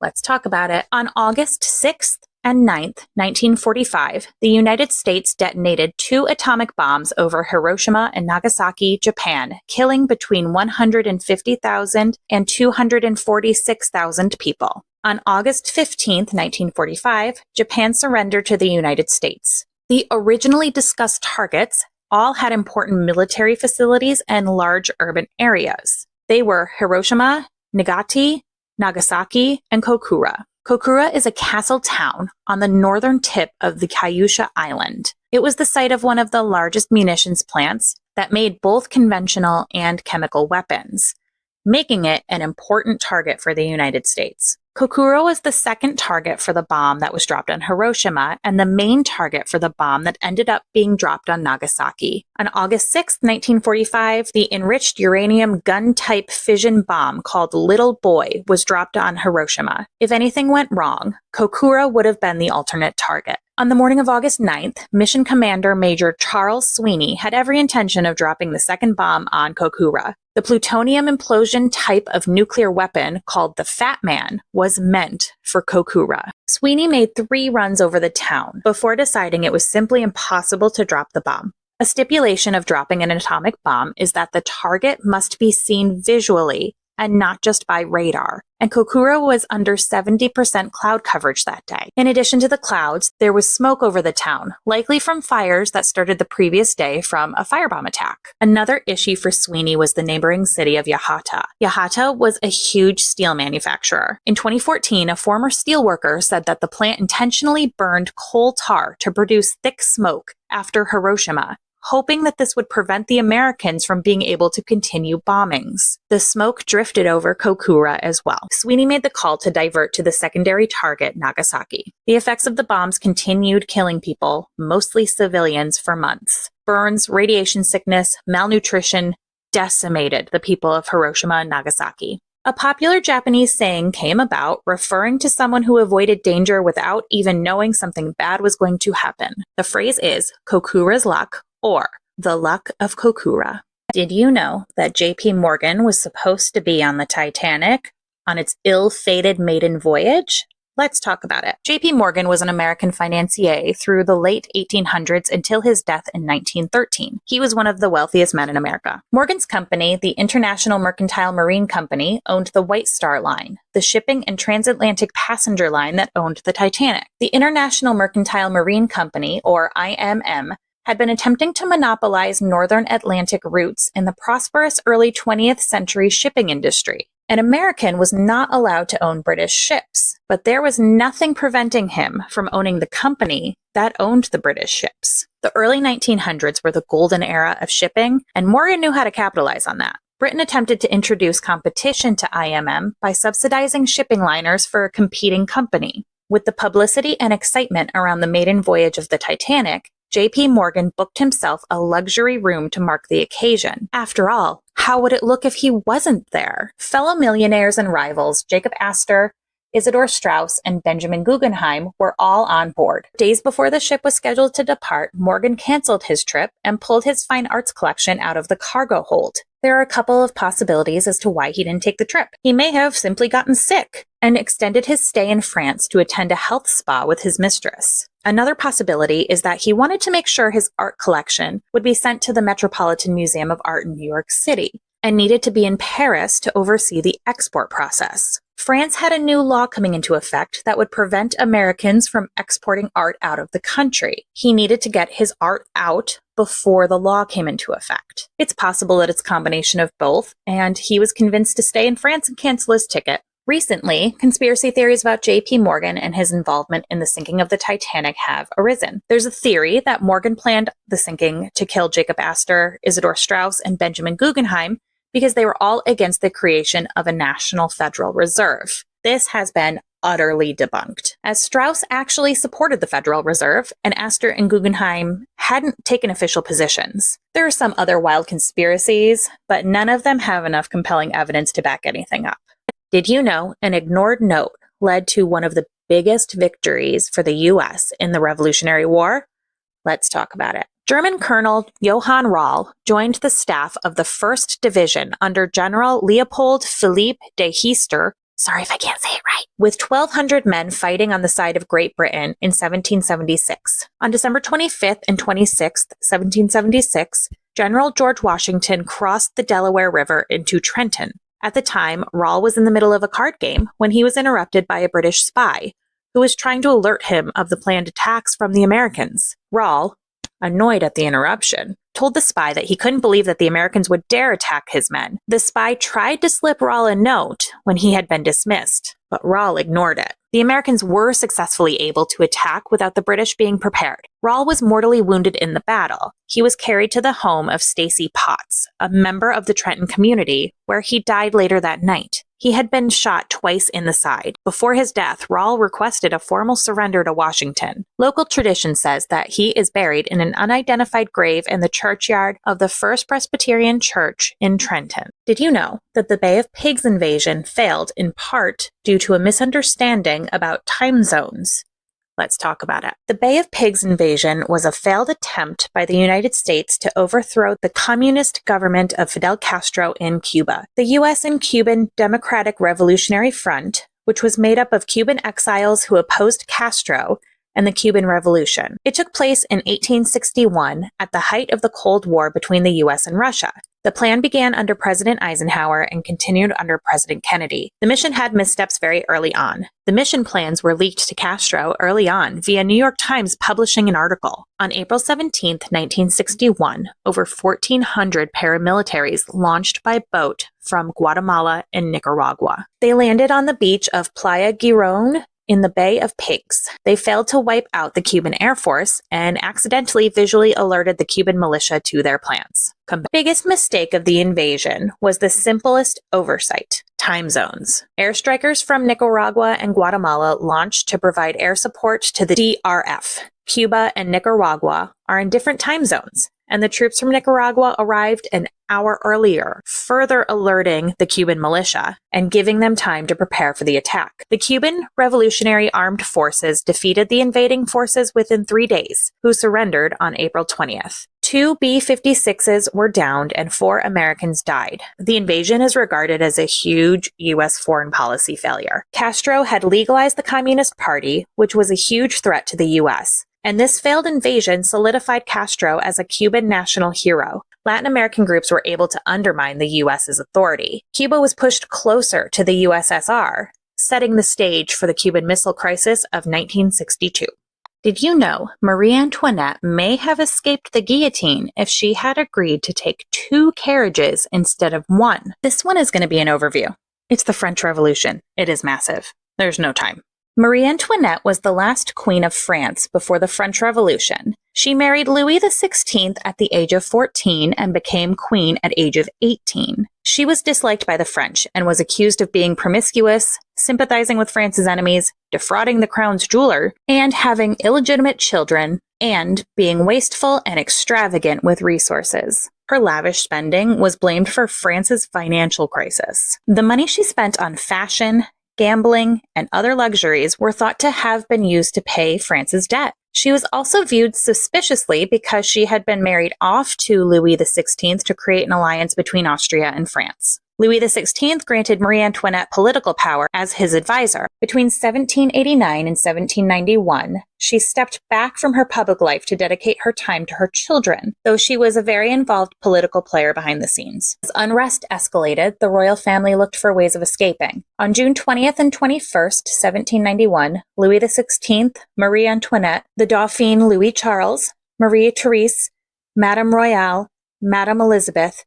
Let's talk about it. On August 6th and 9th, 1945, the United States detonated 2 atomic bombs over Hiroshima and Nagasaki, Japan, killing between 150,000 and 246,000 people. On August 15th, 1945, Japan surrendered to the United States. The originally discussed targets all had important military facilities and large urban areas. They were Hiroshima, Nagati, Nagasaki, and Kokura. Kokura is a castle town on the northern tip of the Kyushu Island. It was the site of one of the largest munitions plants that made both conventional and chemical weapons, making it an important target for the United States. Kokura was the second target for the bomb that was dropped on Hiroshima and the main target for the bomb that ended up being dropped on Nagasaki. On August 6, 1945, the enriched uranium gun-type fission bomb called Little Boy was dropped on Hiroshima. If anything went wrong, Kokura would have been the alternate target. On the morning of August 9th, Mission Commander Major Charles Sweeney had every intention of dropping the second bomb on Kokura. The plutonium implosion type of nuclear weapon called the Fat Man was meant for Kokura. Sweeney made 3 runs over the town before deciding it was simply impossible to drop the bomb. A stipulation of dropping an atomic bomb is that the target must be seen visually and not just by radar, and Kokura was under 70% cloud coverage that day. In addition to the clouds, there was smoke over the town, likely from fires that started the previous day from a firebomb attack. Another issue for Sweeney was the neighboring city of Yahata. Yahata was a huge steel manufacturer. In 2014, a former steelworker said that the plant intentionally burned coal tar to produce thick smoke after Hiroshima, hoping that this would prevent the Americans from being able to continue bombings. The smoke drifted over Kokura as well. Sweeney made the call to divert to the secondary target, Nagasaki. The effects of the bombs continued killing people, mostly civilians, for months. Burns, radiation sickness, malnutrition decimated the people of Hiroshima and Nagasaki. A popular Japanese saying came about referring to someone who avoided danger without even knowing something bad was going to happen. The phrase is Kokura's luck, or the luck of Kokura. Did you know that J.P. Morgan was supposed to be on the Titanic on its ill-fated maiden voyage? Let's talk about it. J.P. Morgan was an American financier through the late 1800s until his death in 1913. He was one of the wealthiest men in America. Morgan's company, the International Mercantile Marine Company, owned the White Star Line, the shipping and transatlantic passenger line that owned the Titanic. The International Mercantile Marine Company, or IMM, had been attempting to monopolize northern Atlantic routes in the prosperous early 20th century shipping industry. An American was not allowed to own British ships, but there was nothing preventing him from owning the company that owned the British ships. The early 1900s were the golden era of shipping, and Morgan knew how to capitalize on that. Britain attempted to introduce competition to IMM by subsidizing shipping liners for a competing company. With the publicity and excitement around the maiden voyage of the Titanic, J.P. Morgan booked himself a luxury room to mark the occasion. After all, how would it look if he wasn't there? Fellow millionaires and rivals, Jacob Astor, Isidor Straus, and Benjamin Guggenheim were all on board. Days before the ship was scheduled to depart, Morgan canceled his trip and pulled his fine arts collection out of the cargo hold. There are a couple of possibilities as to why he didn't take the trip. He may have simply gotten sick and extended his stay in France to attend a health spa with his mistress. Another possibility is that he wanted to make sure his art collection would be sent to the Metropolitan Museum of Art in New York City and needed to be in Paris to oversee the export process. France had a new law coming into effect that would prevent Americans from exporting art out of the country. He needed to get his art out before the law came into effect. It's possible that it's a combination of both, and he was convinced to stay in France and cancel his ticket. Recently, conspiracy theories about J.P. Morgan and his involvement in the sinking of the Titanic have arisen. There's a theory that Morgan planned the sinking to kill Jacob Astor, Isidor Straus, and Benjamin Guggenheim because they were all against the creation of a national Federal Reserve. This has been utterly debunked, as Straus actually supported the Federal Reserve, and Astor and Guggenheim hadn't taken official positions. There are some other wild conspiracies, but none of them have enough compelling evidence to back anything up. Did you know an ignored note led to one of the biggest victories for the U.S. in the Revolutionary War? Let's talk about it. German Colonel Johann Rall joined the staff of the 1st Division under General Leopold Philipp de Heester, sorry if I can't say it right, with 1,200 men fighting on the side of Great Britain in 1776. On December 25th and 26th, 1776, General George Washington crossed the Delaware River into Trenton. At the time, Rall was in the middle of a card game when he was interrupted by a British spy who was trying to alert him of the planned attacks from the Americans. Rall, annoyed at the interruption, told the spy that he couldn't believe that the Americans would dare attack his men. The spy tried to slip Rall a note when he had been dismissed, but Rall ignored it. The Americans were successfully able to attack without the British being prepared. Rall was mortally wounded in the battle. He was carried to the home of Stacy Potts, a member of the Trenton community, where he died later that night. He had been shot twice in the side. Before his death, Rall requested a formal surrender to Washington. Local tradition says that he is buried in an unidentified grave in the churchyard of the First Presbyterian Church in Trenton. Did you know that the Bay of Pigs invasion failed in part due to a misunderstanding about time zones? Let's talk about it. The Bay of Pigs invasion was a failed attempt by the United States to overthrow the communist government of Fidel Castro in Cuba. The U.S. and Cuban Democratic Revolutionary Front, which was made up of Cuban exiles who opposed Castro and the Cuban Revolution. It took place in 1861 at the height of the Cold War between the U.S. and Russia. The plan began under President Eisenhower and continued under President Kennedy. The mission had missteps very early on. The mission plans were leaked to Castro early on via New York Times publishing an article. On April 17, 1961, over 1,400 paramilitaries launched by boat from Guatemala and Nicaragua. They landed on the beach of Playa Girón in the Bay of Pigs. They failed to wipe out the Cuban Air Force and accidentally visually alerted the Cuban militia to their plans. The biggest mistake of the invasion was the simplest oversight: time zones. Airstrikers from Nicaragua and Guatemala launched to provide air support to the DRF. Cuba and Nicaragua are in different time zones, and the troops from Nicaragua arrived an hour earlier, further alerting the Cuban militia and giving them time to prepare for the attack. The Cuban Revolutionary Armed Forces defeated the invading forces within 3 days, who surrendered on April 20th. 2 B-56s were downed and 4 Americans died. The invasion is regarded as a huge U.S. foreign policy failure. Castro had legalized the Communist Party, which was a huge threat to the U.S., and this failed invasion solidified Castro as a Cuban national hero. Latin American groups were able to undermine the U.S.'s authority. Cuba was pushed closer to the USSR, setting the stage for the Cuban Missile Crisis of 1962. Did you know Marie Antoinette may have escaped the guillotine if she had agreed to take 2 carriages instead of 1? This one is going to be an overview. It's the French Revolution. It is massive. There's no time. Marie Antoinette was the last queen of France before the French Revolution. She married Louis XVI at the age of 14 and became queen at age of 18. She was disliked by the French and was accused of being promiscuous, sympathizing with France's enemies, defrauding the crown's jeweler, and having illegitimate children and being wasteful and extravagant with resources. Her lavish spending was blamed for France's financial crisis. The money she spent on fashion, gambling, and other luxuries were thought to have been used to pay France's debt. She was also viewed suspiciously because she had been married off to Louis XVI to create an alliance between Austria and France. Louis XVI granted Marie Antoinette political power as his advisor. Between 1789 and 1791, she stepped back from her public life to dedicate her time to her children, though she was a very involved political player behind the scenes. As unrest escalated, the royal family looked for ways of escaping. On June 20th and 21st, 1791, Louis XVI, Marie Antoinette, the Dauphin Louis Charles, Marie Therese, Madame Royale, Madame Elizabeth,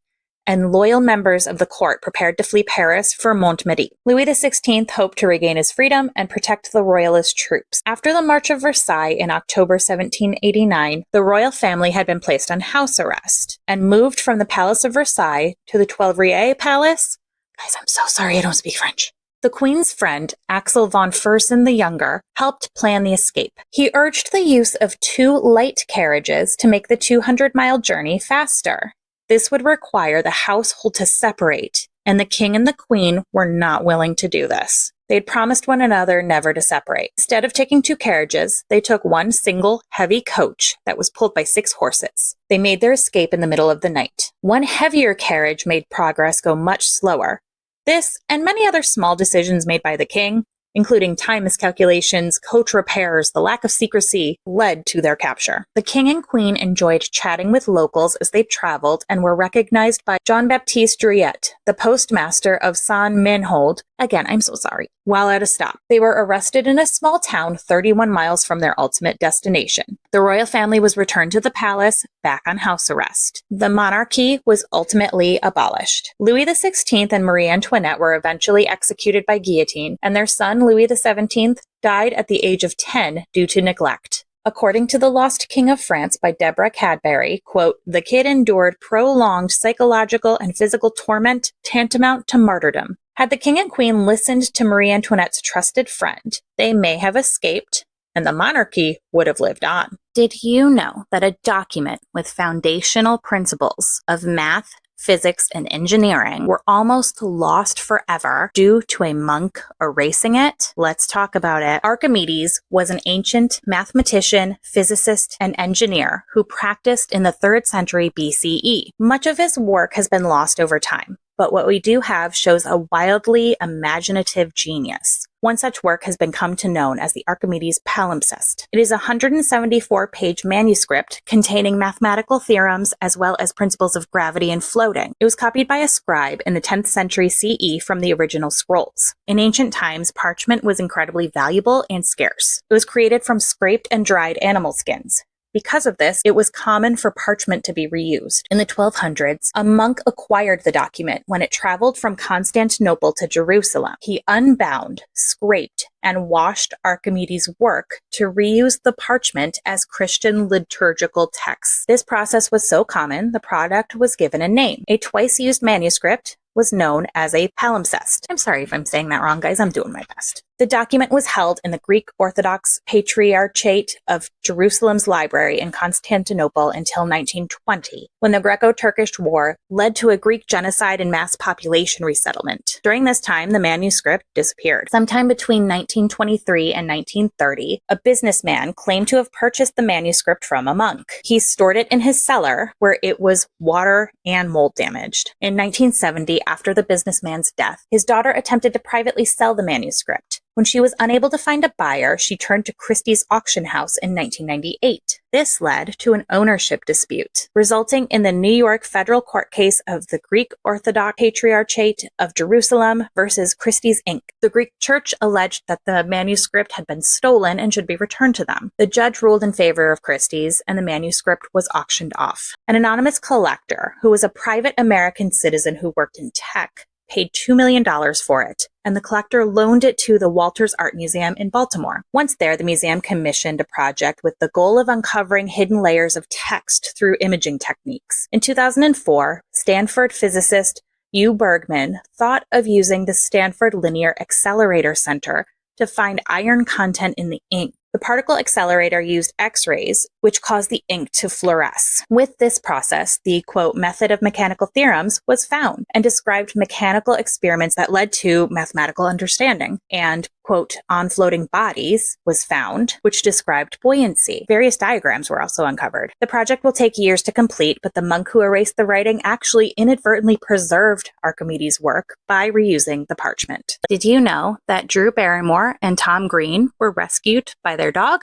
and loyal members of the court prepared to flee Paris for Montmedy. Louis XVI hoped to regain his freedom and protect the royalist troops. After the March of Versailles in October 1789, the royal family had been placed on house arrest and moved from the Palace of Versailles to the Tuileries Palace. Guys, I'm so sorry I don't speak French. The Queen's friend, Axel von Fersen the Younger, helped plan the escape. He urged the use of 2 light carriages to make the 200-mile journey faster. This would require the household to separate, and the king and the queen were not willing to do this. They'd promised one another never to separate. Instead of taking 2 carriages, they took one single, heavy coach that was pulled by 6 horses. They made their escape in the middle of the night. One heavier carriage made progress go much slower. This, and many other small decisions made by the king, including time miscalculations, coach repairs, the lack of secrecy, led to their capture. The king and queen enjoyed chatting with locals as they traveled and were recognized by Jean-Baptiste Drouet, the postmaster of Saint-Ménehould. Again, I'm so sorry. While at a stop, they were arrested in a small town 31 miles from their ultimate destination. The royal family was returned to the palace, back on house arrest. The monarchy was ultimately abolished. Louis XVI and Marie Antoinette were eventually executed by guillotine, and their son Louis XVII died at the age of 10 due to neglect. According to The Lost King of France by Deborah Cadbury, quote, "The kid endured prolonged psychological and physical torment tantamount to martyrdom. Had the king and queen listened to Marie Antoinette's trusted friend, they may have escaped, and the monarchy would have lived on." Did you know that a document with foundational principles of math, physics, and engineering were almost lost forever due to a monk erasing it? Let's talk about it. Archimedes was an ancient mathematician, physicist, and engineer who practiced in the 3rd century BCE. Much of his work has been lost over time, but what we do have shows a wildly imaginative genius. One such work has been come to known as the Archimedes palimpsest. It is a 174-page manuscript containing mathematical theorems as well as principles of gravity and floating. It was copied by a scribe in the 10th century CE from the original scrolls. In ancient times, parchment was incredibly valuable and scarce. It was created from scraped and dried animal skins. Because of this, it was common for parchment to be reused. In the 1200s, a monk acquired the document when it traveled from Constantinople to Jerusalem. He unbound, scraped, and washed Archimedes' work to reuse the parchment as Christian liturgical texts. This process was so common, the product was given a name. A twice-used manuscript was known as a palimpsest. I'm sorry if I'm saying that wrong, guys. I'm doing my best. The document was held in the Greek Orthodox Patriarchate of Jerusalem's library in Constantinople until 1920, when the Greco-Turkish War led to a Greek genocide and mass population resettlement. During this time, the manuscript disappeared. Sometime between 1923 and 1930, a businessman claimed to have purchased the manuscript from a monk. He stored it in his cellar, where it was water and mold damaged. In 1970, after the businessman's death, his daughter attempted to privately sell the manuscript. When she was unable to find a buyer, she turned to Christie's auction house in 1998. This led to an ownership dispute, resulting in the New York federal court case of the Greek Orthodox Patriarchate of Jerusalem versus Christie's Inc. The Greek church alleged that the manuscript had been stolen and should be returned to them. The judge ruled in favor of Christie's, and the manuscript was auctioned off. An anonymous collector, who was a private American citizen who worked in tech, paid $2 million for it, and the collector loaned it to the Walters Art Museum in Baltimore. Once there, the museum commissioned a project with the goal of uncovering hidden layers of text through imaging techniques. In 2004, Stanford physicist Hugh Bergman thought of using the Stanford Linear Accelerator Center to find iron content in the ink. The particle accelerator used X-rays, which caused the ink to fluoresce. With this process, the, quote, method of mechanical theorems was found and described mechanical experiments that led to mathematical understanding. And, quote, on floating bodies was found, which described buoyancy. Various diagrams were also uncovered. The project will take years to complete, but the monk who erased the writing actually inadvertently preserved Archimedes' work by reusing the parchment. Did you know that Drew Barrymore and Tom Green were rescued by their dog?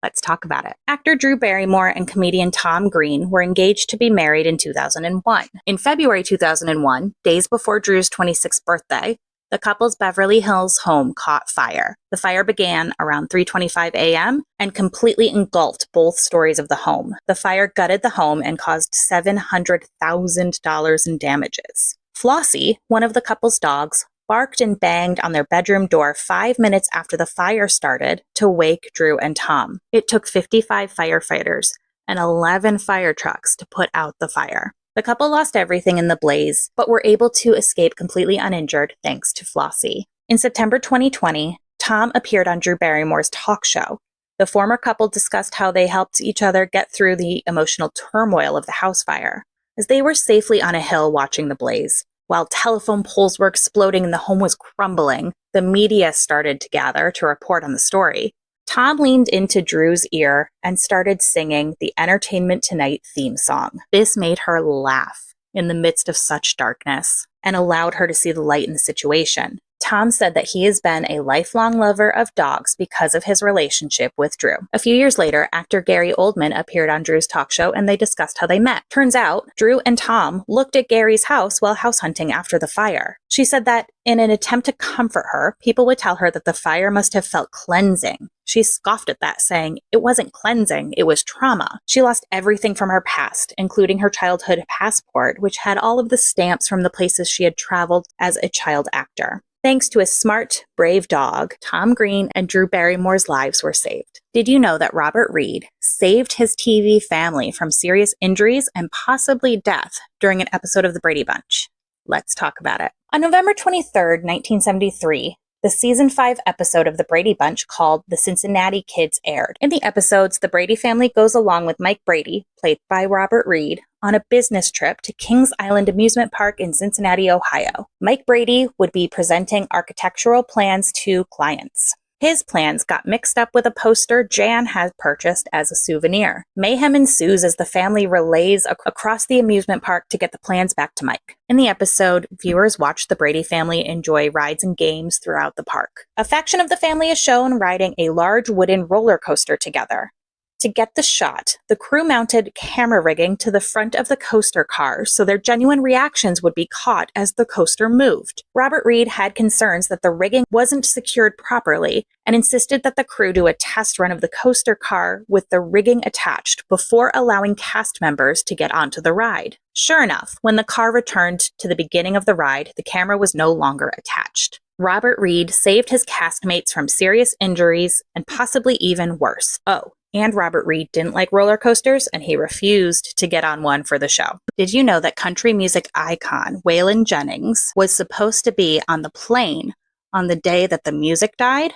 Let's talk about it. Actor Drew Barrymore and comedian Tom Green were engaged to be married in 2001. In February 2001, days before Drew's 26th birthday, the couple's Beverly Hills home caught fire. The fire began around 3:25 a.m. and completely engulfed both stories of the home. The fire gutted the home and caused $700,000 in damages. Flossie, one of the couple's dogs, barked and banged on their bedroom door 5 minutes after the fire started to wake Drew and Tom. It took 55 firefighters and 11 fire trucks to put out the fire. The couple lost everything in the blaze, but were able to escape completely uninjured thanks to Flossie. In September 2020, Tom appeared on Drew Barrymore's talk show. The former couple discussed how they helped each other get through the emotional turmoil of the house fire. As they were safely on a hill watching the blaze, while telephone poles were exploding and the home was crumbling, the media started to gather to report on the story. Tom leaned into Drew's ear and started singing the Entertainment Tonight theme song. This made her laugh in the midst of such darkness and allowed her to see the light in the situation. Tom said that he has been a lifelong lover of dogs because of his relationship with Drew. A few years later, actor Gary Oldman appeared on Drew's talk show and they discussed how they met. Turns out, Drew and Tom looked at Gary's house while house hunting after the fire. She said that in an attempt to comfort her, people would tell her that the fire must have felt cleansing. She scoffed at that, saying it wasn't cleansing, it was trauma. She lost everything from her past, including her childhood passport, which had all of the stamps from the places she had traveled as a child actor. Thanks to a smart, brave dog, Tom Green and Drew Barrymore's lives were saved. Did you know that Robert Reed saved his TV family from serious injuries and possibly death during an episode of The Brady Bunch? Let's talk about it. On November 23rd, 1973, the season 5 episode of The Brady Bunch called The Cincinnati Kids aired. In the episodes, the Brady family goes along with Mike Brady, played by Robert Reed, on a business trip to Kings Island Amusement Park in Cincinnati, Ohio. Mike Brady would be presenting architectural plans to clients. His plans got mixed up with a poster Jan had purchased as a souvenir. Mayhem ensues as the family relays across the amusement park to get the plans back to Mike. In the episode, viewers watch the Brady family enjoy rides and games throughout the park. A faction of the family is shown riding a large wooden roller coaster together. To get the shot, the crew mounted camera rigging to the front of the coaster car so their genuine reactions would be caught as the coaster moved. Robert Reed had concerns that the rigging wasn't secured properly and insisted that the crew do a test run of the coaster car with the rigging attached before allowing cast members to get onto the ride. Sure enough, when the car returned to the beginning of the ride, the camera was no longer attached. Robert Reed saved his castmates from serious injuries and possibly even worse. Oh, and Robert Reed didn't like roller coasters, and he refused to get on one for the show. Did you know that country music icon Waylon Jennings was supposed to be on the plane on the day that the music died?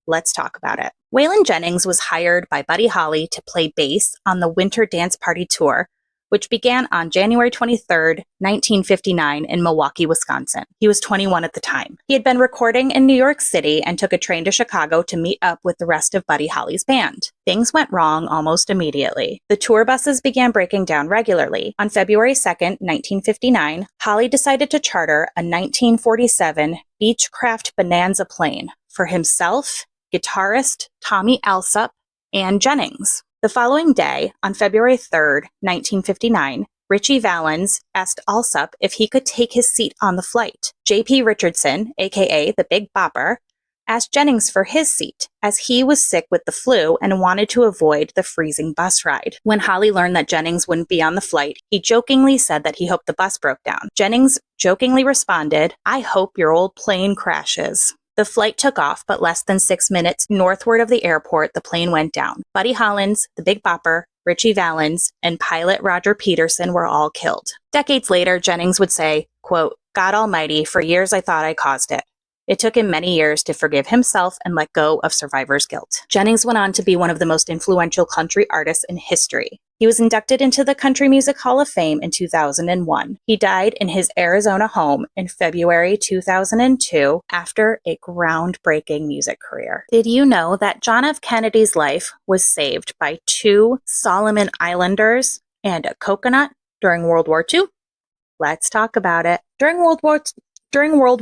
Let's talk about it. Waylon Jennings was hired by Buddy Holly to play bass on the Winter Dance Party Tour, which began on January 23rd, 1959 in Milwaukee, Wisconsin. He was 21 at the time. He had been recording in New York City and took a train to Chicago to meet up with the rest of Buddy Holly's band. Things went wrong almost immediately. The tour buses began breaking down regularly. On February 2nd, 1959, Holly decided to charter a 1947 Beechcraft Bonanza plane for himself, guitarist Tommy Alsop, and Jennings. The following day, on February 3rd, 1959, Richie Valens asked Alsop if he could take his seat on the flight. J.P. Richardson, aka the Big Bopper, asked Jennings for his seat, as he was sick with the flu and wanted to avoid the freezing bus ride. When Holly learned that Jennings wouldn't be on the flight, he jokingly said that he hoped the bus broke down. Jennings jokingly responded, "I hope your old plane crashes." The flight took off, but less than 6 minutes northward of the airport, the plane went down. Buddy Hollins, the Big Bopper, Richie Valens, and pilot Roger Peterson were all killed. Decades later, Jennings would say, quote, "God almighty, for years I thought I caused it. It took him many years to forgive himself and let go of survivor's guilt. Jennings went on to be one of the most influential country artists in history. He was inducted into the Country Music Hall of Fame in 2001. He died in his Arizona home in February 2002 after a groundbreaking music career. Did you know that John F. Kennedy's life was saved by 2 Solomon Islanders and a coconut during World War II? Let's talk about it. During World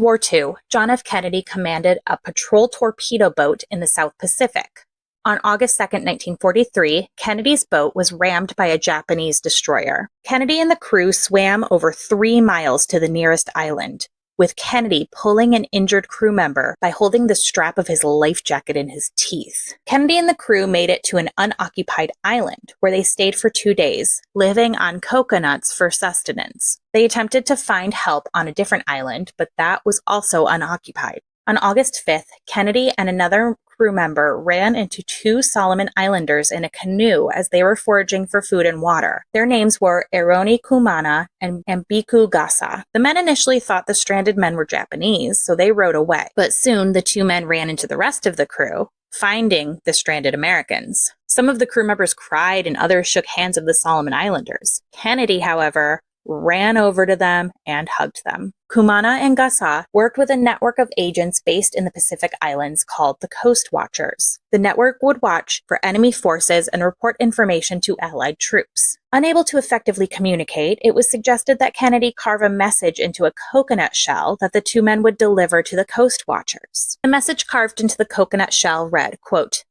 War II, John F. Kennedy commanded a patrol torpedo boat in the South Pacific. On August 2, 1943, Kennedy's boat was rammed by a Japanese destroyer. Kennedy and the crew swam over 3 miles to the nearest island, with Kennedy pulling an injured crew member by holding the strap of his life jacket in his teeth. Kennedy and the crew made it to an unoccupied island, where they stayed for 2 days, living on coconuts for sustenance. They attempted to find help on a different island, but that was also unoccupied. On August 5th, Kennedy and another crew member ran into 2 Solomon Islanders in a canoe as they were foraging for food and water. Their names were Eroni Kumana and Biku Gasa. The men initially thought the stranded men were Japanese, so they rowed away. But soon the 2 men ran into the rest of the crew, finding the stranded Americans. Some of the crew members cried and others shook hands with the Solomon Islanders. Kennedy, however, ran over to them and hugged them. Kumana and Gasa worked with a network of agents based in the Pacific Islands called the Coast Watchers. The network would watch for enemy forces and report information to Allied troops. Unable to effectively communicate, it was suggested that Kennedy carve a message into a coconut shell that the 2 men would deliver to the Coast Watchers. The message carved into the coconut shell read, quote,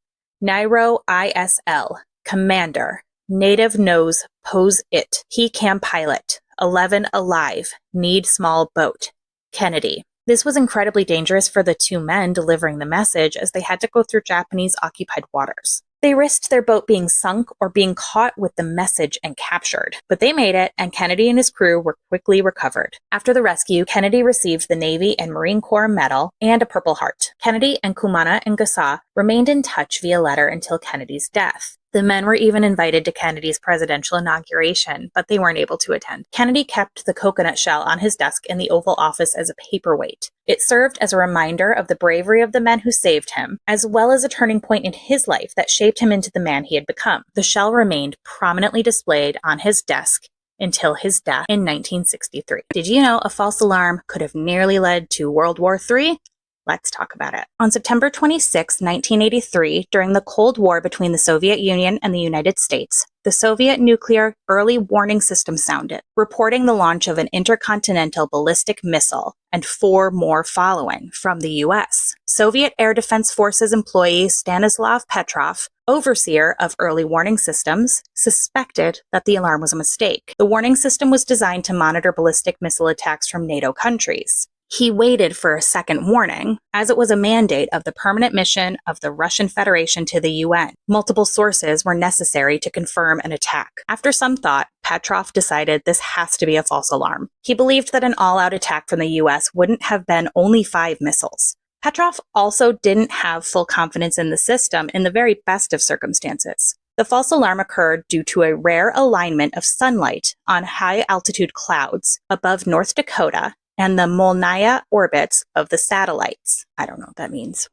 Nairo ISL, Commander, Native knows, pose it, he can pilot. 11 alive. Need small boat. Kennedy. This was incredibly dangerous for the 2 men delivering the message, as they had to go through Japanese-occupied waters. They risked their boat being sunk or being caught with the message and captured, but they made it, and Kennedy and his crew were quickly recovered. After the rescue, Kennedy received the Navy and Marine Corps Medal and a Purple Heart. Kennedy and Kumana and Gasa remained in touch via letter until Kennedy's death. The men were even invited to Kennedy's presidential inauguration, but they weren't able to attend. Kennedy kept the coconut shell on his desk in the Oval Office as a paperweight. It served as a reminder of the bravery of the men who saved him, as well as a turning point in his life that shaped him into the man he had become. The shell remained prominently displayed on his desk until his death in 1963. Did you know a false alarm could have nearly led to World War III? Let's talk about it. On September 26, 1983, during the Cold War between the Soviet Union and the United States, the Soviet nuclear early warning system sounded, reporting the launch of an intercontinental ballistic missile and 4 more following from the U.S. Soviet Air Defense Forces employee Stanislav Petrov, overseer of early warning systems, suspected that the alarm was a mistake. The warning system was designed to monitor ballistic missile attacks from NATO countries. He waited for a second warning, as it was a mandate of the permanent mission of the Russian Federation to the UN. Multiple sources were necessary to confirm an attack. After some thought, Petrov decided this has to be a false alarm. He believed that an all-out attack from the US wouldn't have been only 5 missiles. Petrov also didn't have full confidence in the system in the very best of circumstances. The false alarm occurred due to a rare alignment of sunlight on high-altitude clouds above North Dakota and the Molniya orbits of the satellites. I don't know what that means.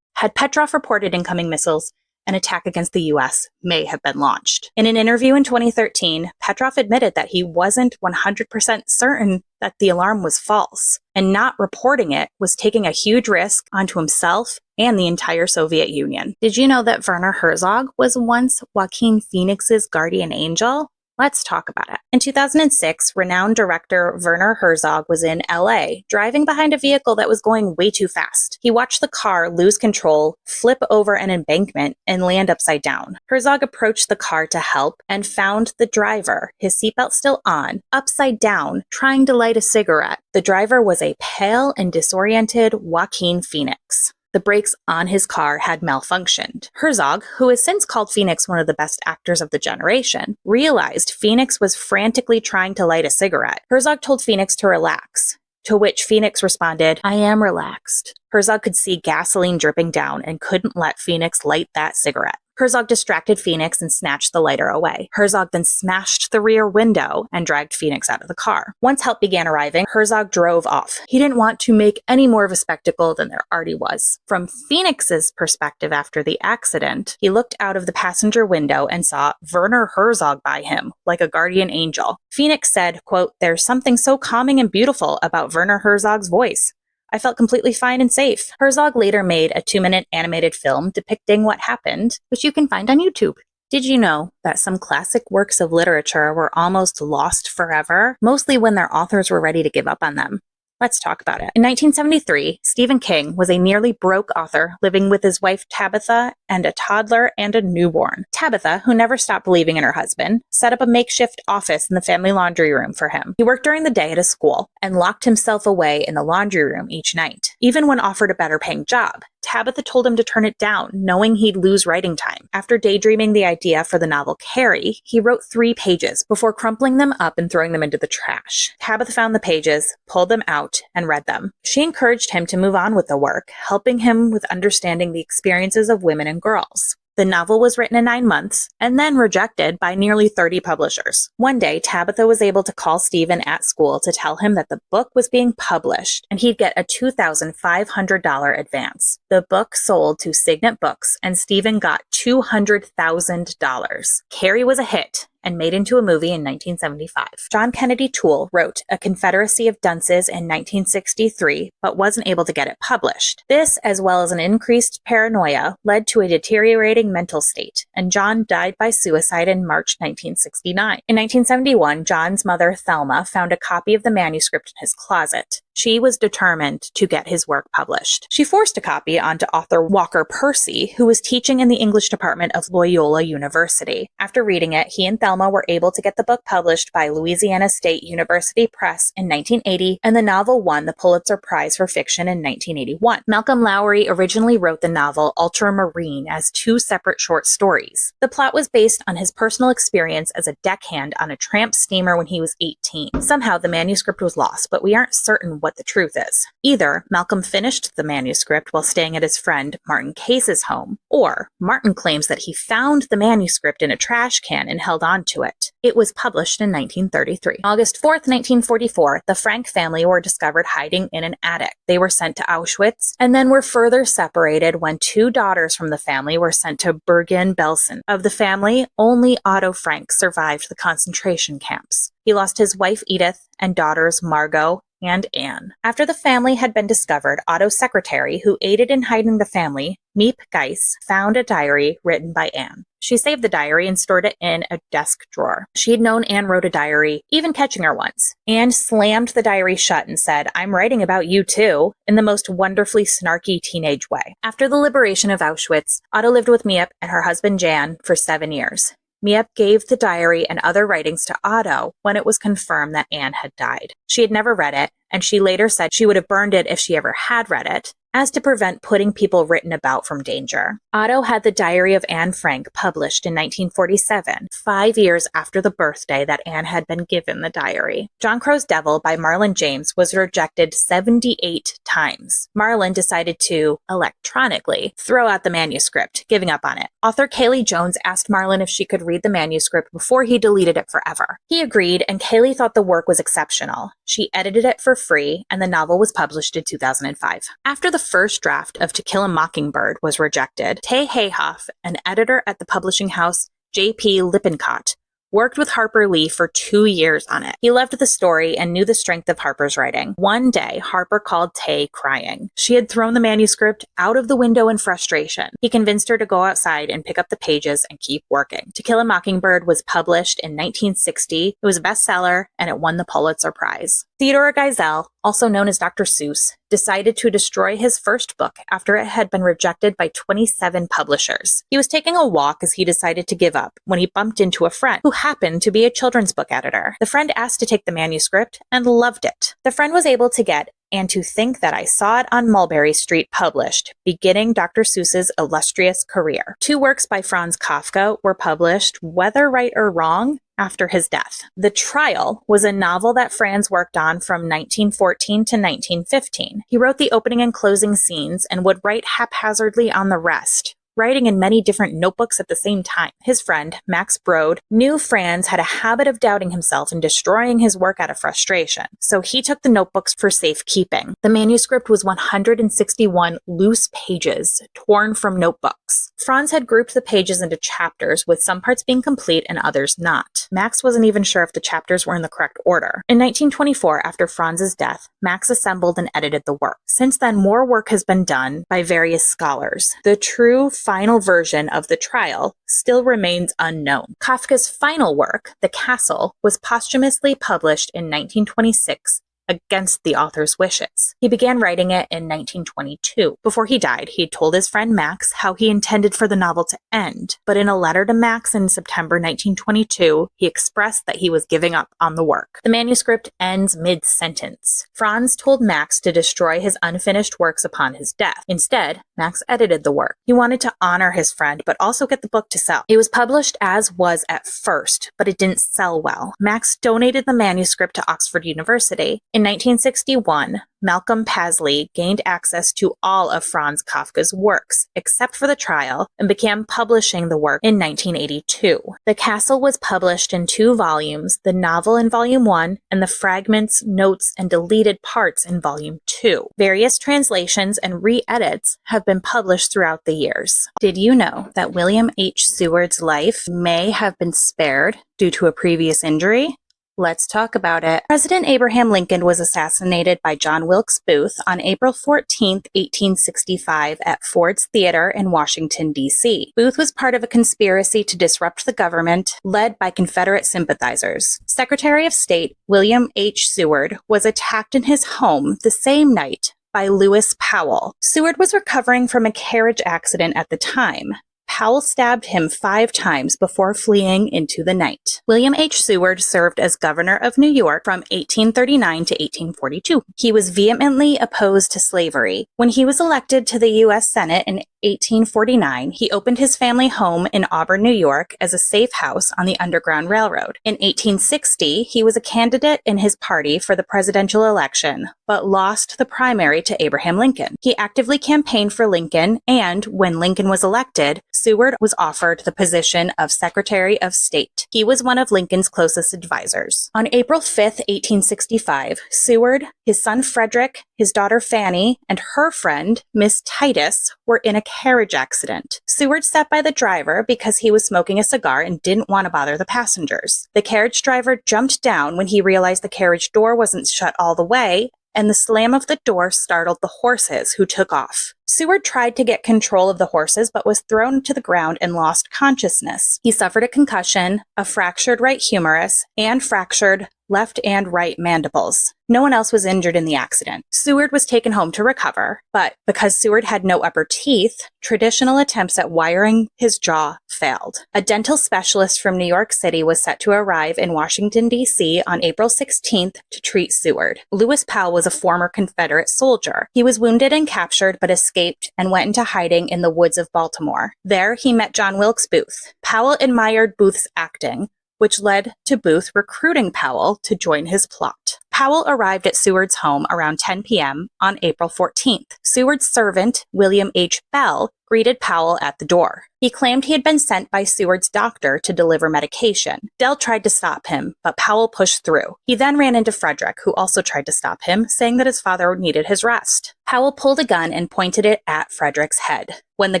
Had Petrov reported incoming missiles, an attack against the U.S. may have been launched. In an interview in 2013, Petrov admitted that he wasn't 100% certain that the alarm was false, and not reporting it was taking a huge risk onto himself and the entire Soviet Union. Did you know that Werner Herzog was once Joaquin Phoenix's guardian angel? Let's talk about it. In 2006, renowned director Werner Herzog was in LA, driving behind a vehicle that was going way too fast. He watched the car lose control, flip over an embankment, and land upside down. Herzog approached the car to help and found the driver, his seatbelt still on, upside down, trying to light a cigarette. The driver was a pale and disoriented Joaquin Phoenix. The brakes on his car had malfunctioned. Herzog, who has since called Phoenix one of the best actors of the generation, realized Phoenix was frantically trying to light a cigarette. Herzog told Phoenix to relax, to which Phoenix responded, "I am relaxed." Herzog could see gasoline dripping down and couldn't let Phoenix light that cigarette. Herzog distracted Phoenix and snatched the lighter away. Herzog then smashed the rear window and dragged Phoenix out of the car. Once help began arriving, Herzog drove off. He didn't want to make any more of a spectacle than there already was. From Phoenix's perspective after the accident, he looked out of the passenger window and saw Werner Herzog by him, like a guardian angel. Phoenix said, quote, "There's something so calming and beautiful about Werner Herzog's voice. I felt completely fine and safe." Herzog later made a 2-minute animated film depicting what happened, which you can find on YouTube. Did you know that some classic works of literature were almost lost forever, mostly when their authors were ready to give up on them? Let's talk about it. In 1973, Stephen King was a nearly broke author living with his wife Tabitha and a toddler and a newborn. Tabitha, who never stopped believing in her husband, set up a makeshift office in the family laundry room for him. He worked during the day at his school and locked himself away in the laundry room each night. Even when offered a better paying job, Tabitha told him to turn it down, knowing he'd lose writing time. After daydreaming the idea for the novel Carrie, he wrote 3 pages before crumpling them up and throwing them into the trash. Tabitha found the pages, pulled them out, and read them. She encouraged him to move on with the work, helping him with understanding the experiences of women and girls. The novel was written in 9 months and then rejected by nearly 30 publishers. One day, Tabitha was able to call Stephen at school to tell him that the book was being published and he'd get a $2,500 advance. The book sold to Signet Books and Stephen got $200,000. Carrie was a hit and made into a movie in 1975. John Kennedy Toole wrote A Confederacy of Dunces in 1963, but wasn't able to get it published. This, as well as an increased paranoia, led to a deteriorating mental state, and John died by suicide in March 1969. In 1971, John's mother, Thelma, found a copy of the manuscript in his closet. She was determined to get his work published. She forced a copy onto author Walker Percy, who was teaching in the English department of Loyola University. After reading it, he and Thelma were able to get the book published by Louisiana State University Press in 1980, and the novel won the Pulitzer Prize for Fiction in 1981. Malcolm Lowry originally wrote the novel Ultramarine as 2 separate short stories. The plot was based on his personal experience as a deckhand on a tramp steamer when he was 18. Somehow the manuscript was lost, but we aren't certain what the truth is. Either Malcolm finished the manuscript while staying at his friend Martin Case's home, or Martin claims that he found the manuscript in a trash can and held on to it. It was published in 1933. August 4th, 1944, the Frank family were discovered hiding in an attic. They were sent to Auschwitz and then were further separated when 2 daughters from the family were sent to Bergen-Belsen. Of the family, only Otto Frank survived the concentration camps. He lost his wife Edith and daughters Margot and Anne. After the family had been discovered, Otto's secretary, who aided in hiding the family, Miep Geiss, found a diary written by Anne. She saved the diary and stored it in a desk drawer. She had known Anne wrote a diary, even catching her once. Anne slammed the diary shut and said, "I'm writing about you too," in the most wonderfully snarky teenage way. After the liberation of Auschwitz, Otto lived with Miep and her husband Jan for 7 years. Miep gave the diary and other writings to Otto when it was confirmed that Anne had died. She had never read it, and she later said she would have burned it if she ever had read it, as to prevent putting people written about from danger. Otto had the Diary of Anne Frank published in 1947, 5 years after the birthday that Anne had been given the diary. John Crow's Devil by Marlon James was rejected 78 times. Marlon decided to, electronically, throw out the manuscript, giving up on it. Author Kaylee Jones asked Marlon if she could read the manuscript before he deleted it forever. He agreed, and Kaylee thought the work was exceptional. She edited it for free, and the novel was published in 2005. After the first draft of To Kill a Mockingbird was rejected, Tay Hayhoff, an editor at the publishing house J.P. Lippincott, worked with Harper Lee for 2 years on it. He loved the story and knew the strength of Harper's writing. One day, Harper called Tay crying. She had thrown the manuscript out of the window in frustration. He convinced her to go outside and pick up the pages and keep working. To Kill a Mockingbird was published in 1960. It was a bestseller, and it won the Pulitzer Prize. Theodore Geisel, also known as Dr. Seuss, decided to destroy his first book after it had been rejected by 27 publishers. He was taking a walk as he decided to give up when he bumped into a friend who happened to be a children's book editor. The friend asked to take the manuscript and loved it. The friend was able to get And to Think That I Saw It on Mulberry Street published, beginning Dr. Seuss's illustrious career. 2 works by Franz Kafka were published, whether right or wrong, after his death. The Trial was a novel that Franz worked on from 1914 to 1915. He wrote the opening and closing scenes and would write haphazardly on the rest, writing in many different notebooks at the same time. His friend, Max Brode, knew Franz had a habit of doubting himself and destroying his work out of frustration, so he took the notebooks for safekeeping. The manuscript was 161 loose pages, torn from notebooks. Franz had grouped the pages into chapters, with some parts being complete and others not. Max wasn't even sure if the chapters were in the correct order. In 1924, after Franz's death, Max assembled and edited the work. Since then, more work has been done by various scholars. The true final version of the trial still remains unknown. Kafka's final work, The Castle, was posthumously published in 1926 against the author's wishes. He began writing it in 1922. Before he died, he told his friend Max how he intended for the novel to end, but in a letter to Max in September 1922, he expressed that he was giving up on the work. The manuscript ends mid-sentence. Franz told Max to destroy his unfinished works upon his death. Instead, Max edited the work. He wanted to honor his friend, but also get the book to sell. It was published as was at first, but it didn't sell well. Max donated the manuscript to Oxford University. In 1961, Malcolm Pasley gained access to all of Franz Kafka's works, except for the trial, and began publishing the work in 1982. The Castle was published in 2 volumes, the novel in Volume 1 and the fragments, notes, and deleted parts in Volume 2. Various translations and re-edits have been published throughout the years. Did you know that William H. Seward's life may have been spared due to a previous injury? Let's talk about it. President Abraham Lincoln was assassinated by John Wilkes Booth on April 14, 1865 at Ford's Theater in Washington, D.C. Booth was part of a conspiracy to disrupt the government led by Confederate sympathizers. Secretary of State William H. Seward was attacked in his home the same night by Lewis Powell. Seward was recovering from a carriage accident at the time. Powell stabbed him 5 times before fleeing into the night. William H. Seward served as governor of New York from 1839 to 1842. He was vehemently opposed to slavery. When he was elected to the U.S. Senate in 1849, he opened his family home in Auburn, New York as a safe house on the Underground Railroad. In 1860, he was a candidate in his party for the presidential election, but lost the primary to Abraham Lincoln. He actively campaigned for Lincoln, and when Lincoln was elected, Seward was offered the position of Secretary of State. He was one of Lincoln's closest advisors. On April 5, 1865, Seward, his son Frederick, his daughter Fanny, and her friend, Miss Titus, were in a carriage accident. Seward sat by the driver because he was smoking a cigar and didn't want to bother the passengers. The carriage driver jumped down when he realized the carriage door wasn't shut all the way, and the slam of the door startled the horses, who took off. Seward tried to get control of the horses, but was thrown to the ground and lost consciousness. He suffered a concussion, a fractured right humerus, and fractured left and right mandibles. No one else was injured in the accident. Seward was taken home to recover, but because Seward had no upper teeth, traditional attempts at wiring his jaw failed. A dental specialist from New York City was set to arrive in Washington, D.C. on April 16th to treat Seward. Lewis Powell was a former Confederate soldier. He was wounded and captured, but escaped and went into hiding in the woods of Baltimore. There, he met John Wilkes Booth. Powell admired Booth's acting, which led to Booth recruiting Powell to join his plot. Powell arrived at Seward's home around 10 p.m. on April 14th. Seward's servant, William H. Bell, greeted Powell at the door. He claimed he had been sent by Seward's doctor to deliver medication. Dell tried to stop him, but Powell pushed through. He then ran into Frederick, who also tried to stop him, saying that his father needed his rest. Powell pulled a gun and pointed it at Frederick's head. When the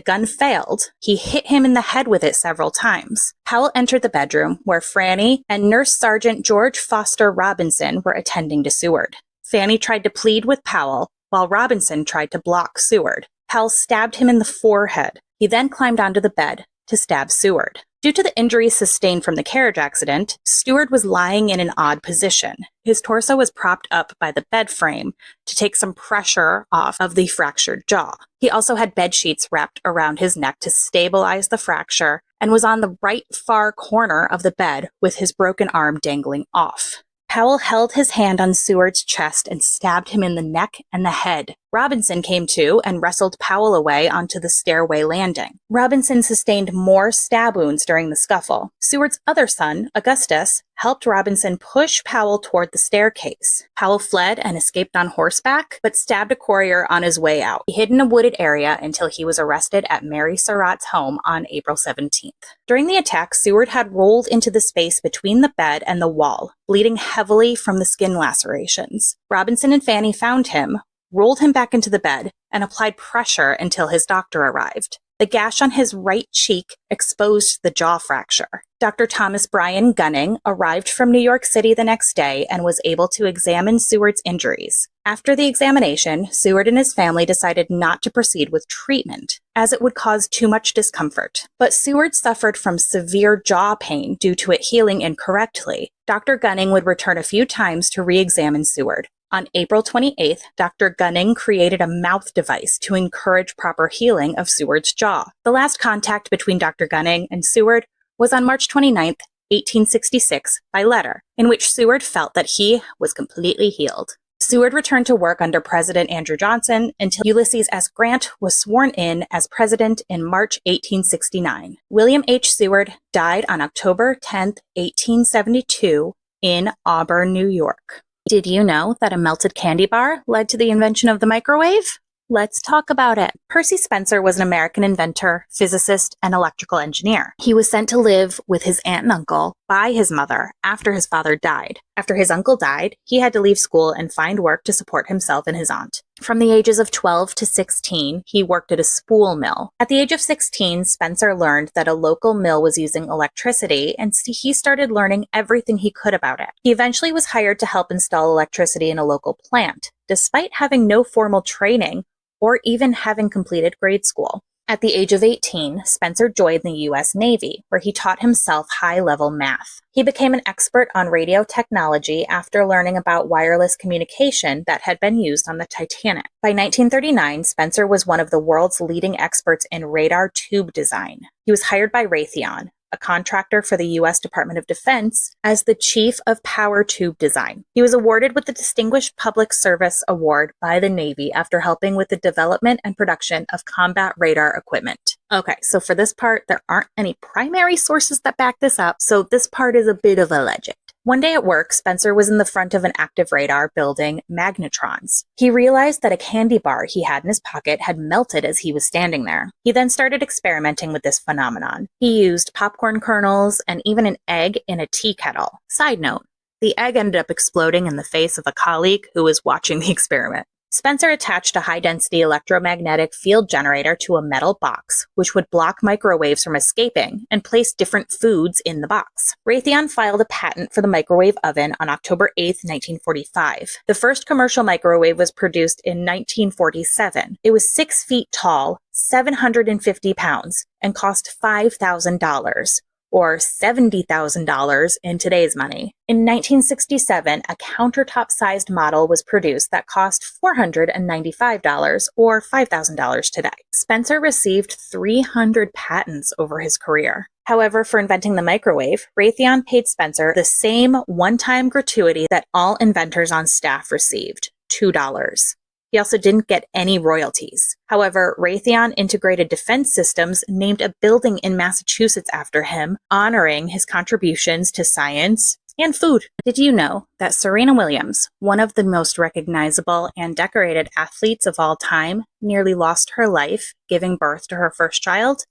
gun failed, he hit him in the head with it several times. Powell entered the bedroom, where Franny and Nurse Sergeant George Foster Robinson were attending to Seward. Fanny tried to plead with Powell, while Robinson tried to block Seward. Powell stabbed him in the forehead. He then climbed onto the bed to stab Seward. Due to the injuries sustained from the carriage accident, Seward was lying in an odd position. His torso was propped up by the bed frame to take some pressure off of the fractured jaw. He also had bed sheets wrapped around his neck to stabilize the fracture and was on the right far corner of the bed with his broken arm dangling off. Powell held his hand on Seward's chest and stabbed him in the neck and the head Robinson came to and wrestled Powell away onto the stairway landing. Robinson sustained more stab wounds during the scuffle. Seward's other son, Augustus, helped Robinson push Powell toward the staircase. Powell fled and escaped on horseback, but stabbed a courier on his way out. He hid in a wooded area until he was arrested at Mary Surratt's home on April 17th. During the attack, Seward had rolled into the space between the bed and the wall, bleeding heavily from the skin lacerations. Robinson and Fanny found him, rolled him back into the bed, and applied pressure until his doctor arrived. The gash on his right cheek exposed the jaw fracture. Dr. Thomas Bryan Gunning arrived from New York City the next day and was able to examine Seward's injuries. After the examination, Seward and his family decided not to proceed with treatment, as it would cause too much discomfort. But Seward suffered from severe jaw pain due to it healing incorrectly. Dr. Gunning would return a few times to re-examine Seward. On April 28th, Dr. Gunning created a mouth device to encourage proper healing of Seward's jaw. The last contact between Dr. Gunning and Seward was on March 29th, 1866, by letter, in which Seward felt that he was completely healed. Seward returned to work under President Andrew Johnson until Ulysses S. Grant was sworn in as president in March 1869. William H. Seward died on October 10, 1872, in Auburn, New York. Did you know that a melted candy bar led to the invention of the microwave? Let's talk about it. Percy Spencer was an American inventor, physicist, and electrical engineer. He was sent to live with his aunt and uncle by his mother after his father died. After his uncle died, he had to leave school and find work to support himself and his aunt. From the ages of 12 to 16, he worked at a spool mill. At the age of 16, Spencer learned that a local mill was using electricity, and he started learning everything he could about it. He eventually was hired to help install electricity in a local plant, despite having no formal training or even having completed grade school. At the age of 18, Spencer joined the U.S. Navy, where he taught himself high-level math. He became an expert on radio technology after learning about wireless communication that had been used on the Titanic. By 1939, Spencer was one of the world's leading experts in radar tube design. He was hired by Raytheon, a contractor for the U.S. Department of Defense, as the chief of power tube design. He was awarded with the Distinguished Public Service Award by the Navy after helping with the development and production of combat radar equipment. Okay, so for this part, there aren't any primary sources that back this up, so this part is a bit of a legend. One day at work, Spencer was in the front of an active radar building magnetrons. He realized that a candy bar he had in his pocket had melted as he was standing there. He then started experimenting with this phenomenon. He used popcorn kernels and even an egg in a tea kettle. Side note, the egg ended up exploding in the face of a colleague who was watching the experiment. Spencer attached a high-density electromagnetic field generator to a metal box, which would block microwaves from escaping and place different foods in the box. Raytheon filed a patent for the microwave oven on October 8, 1945. The first commercial microwave was produced in 1947. It was 6 feet tall, 750 pounds, and cost $5,000. Or $70,000 in today's money. In 1967, a countertop-sized model was produced that cost $495 or $5,000 today. Spencer received 300 patents over his career. However, for inventing the microwave, Raytheon paid Spencer the same one-time gratuity that all inventors on staff received, $2. He also didn't get any royalties. However, Raytheon Integrated Defense Systems named a building in Massachusetts after him, honoring his contributions to science and food. Did you know that Serena Williams, one of the most recognizable and decorated athletes of all time, nearly lost her life giving birth to her first child?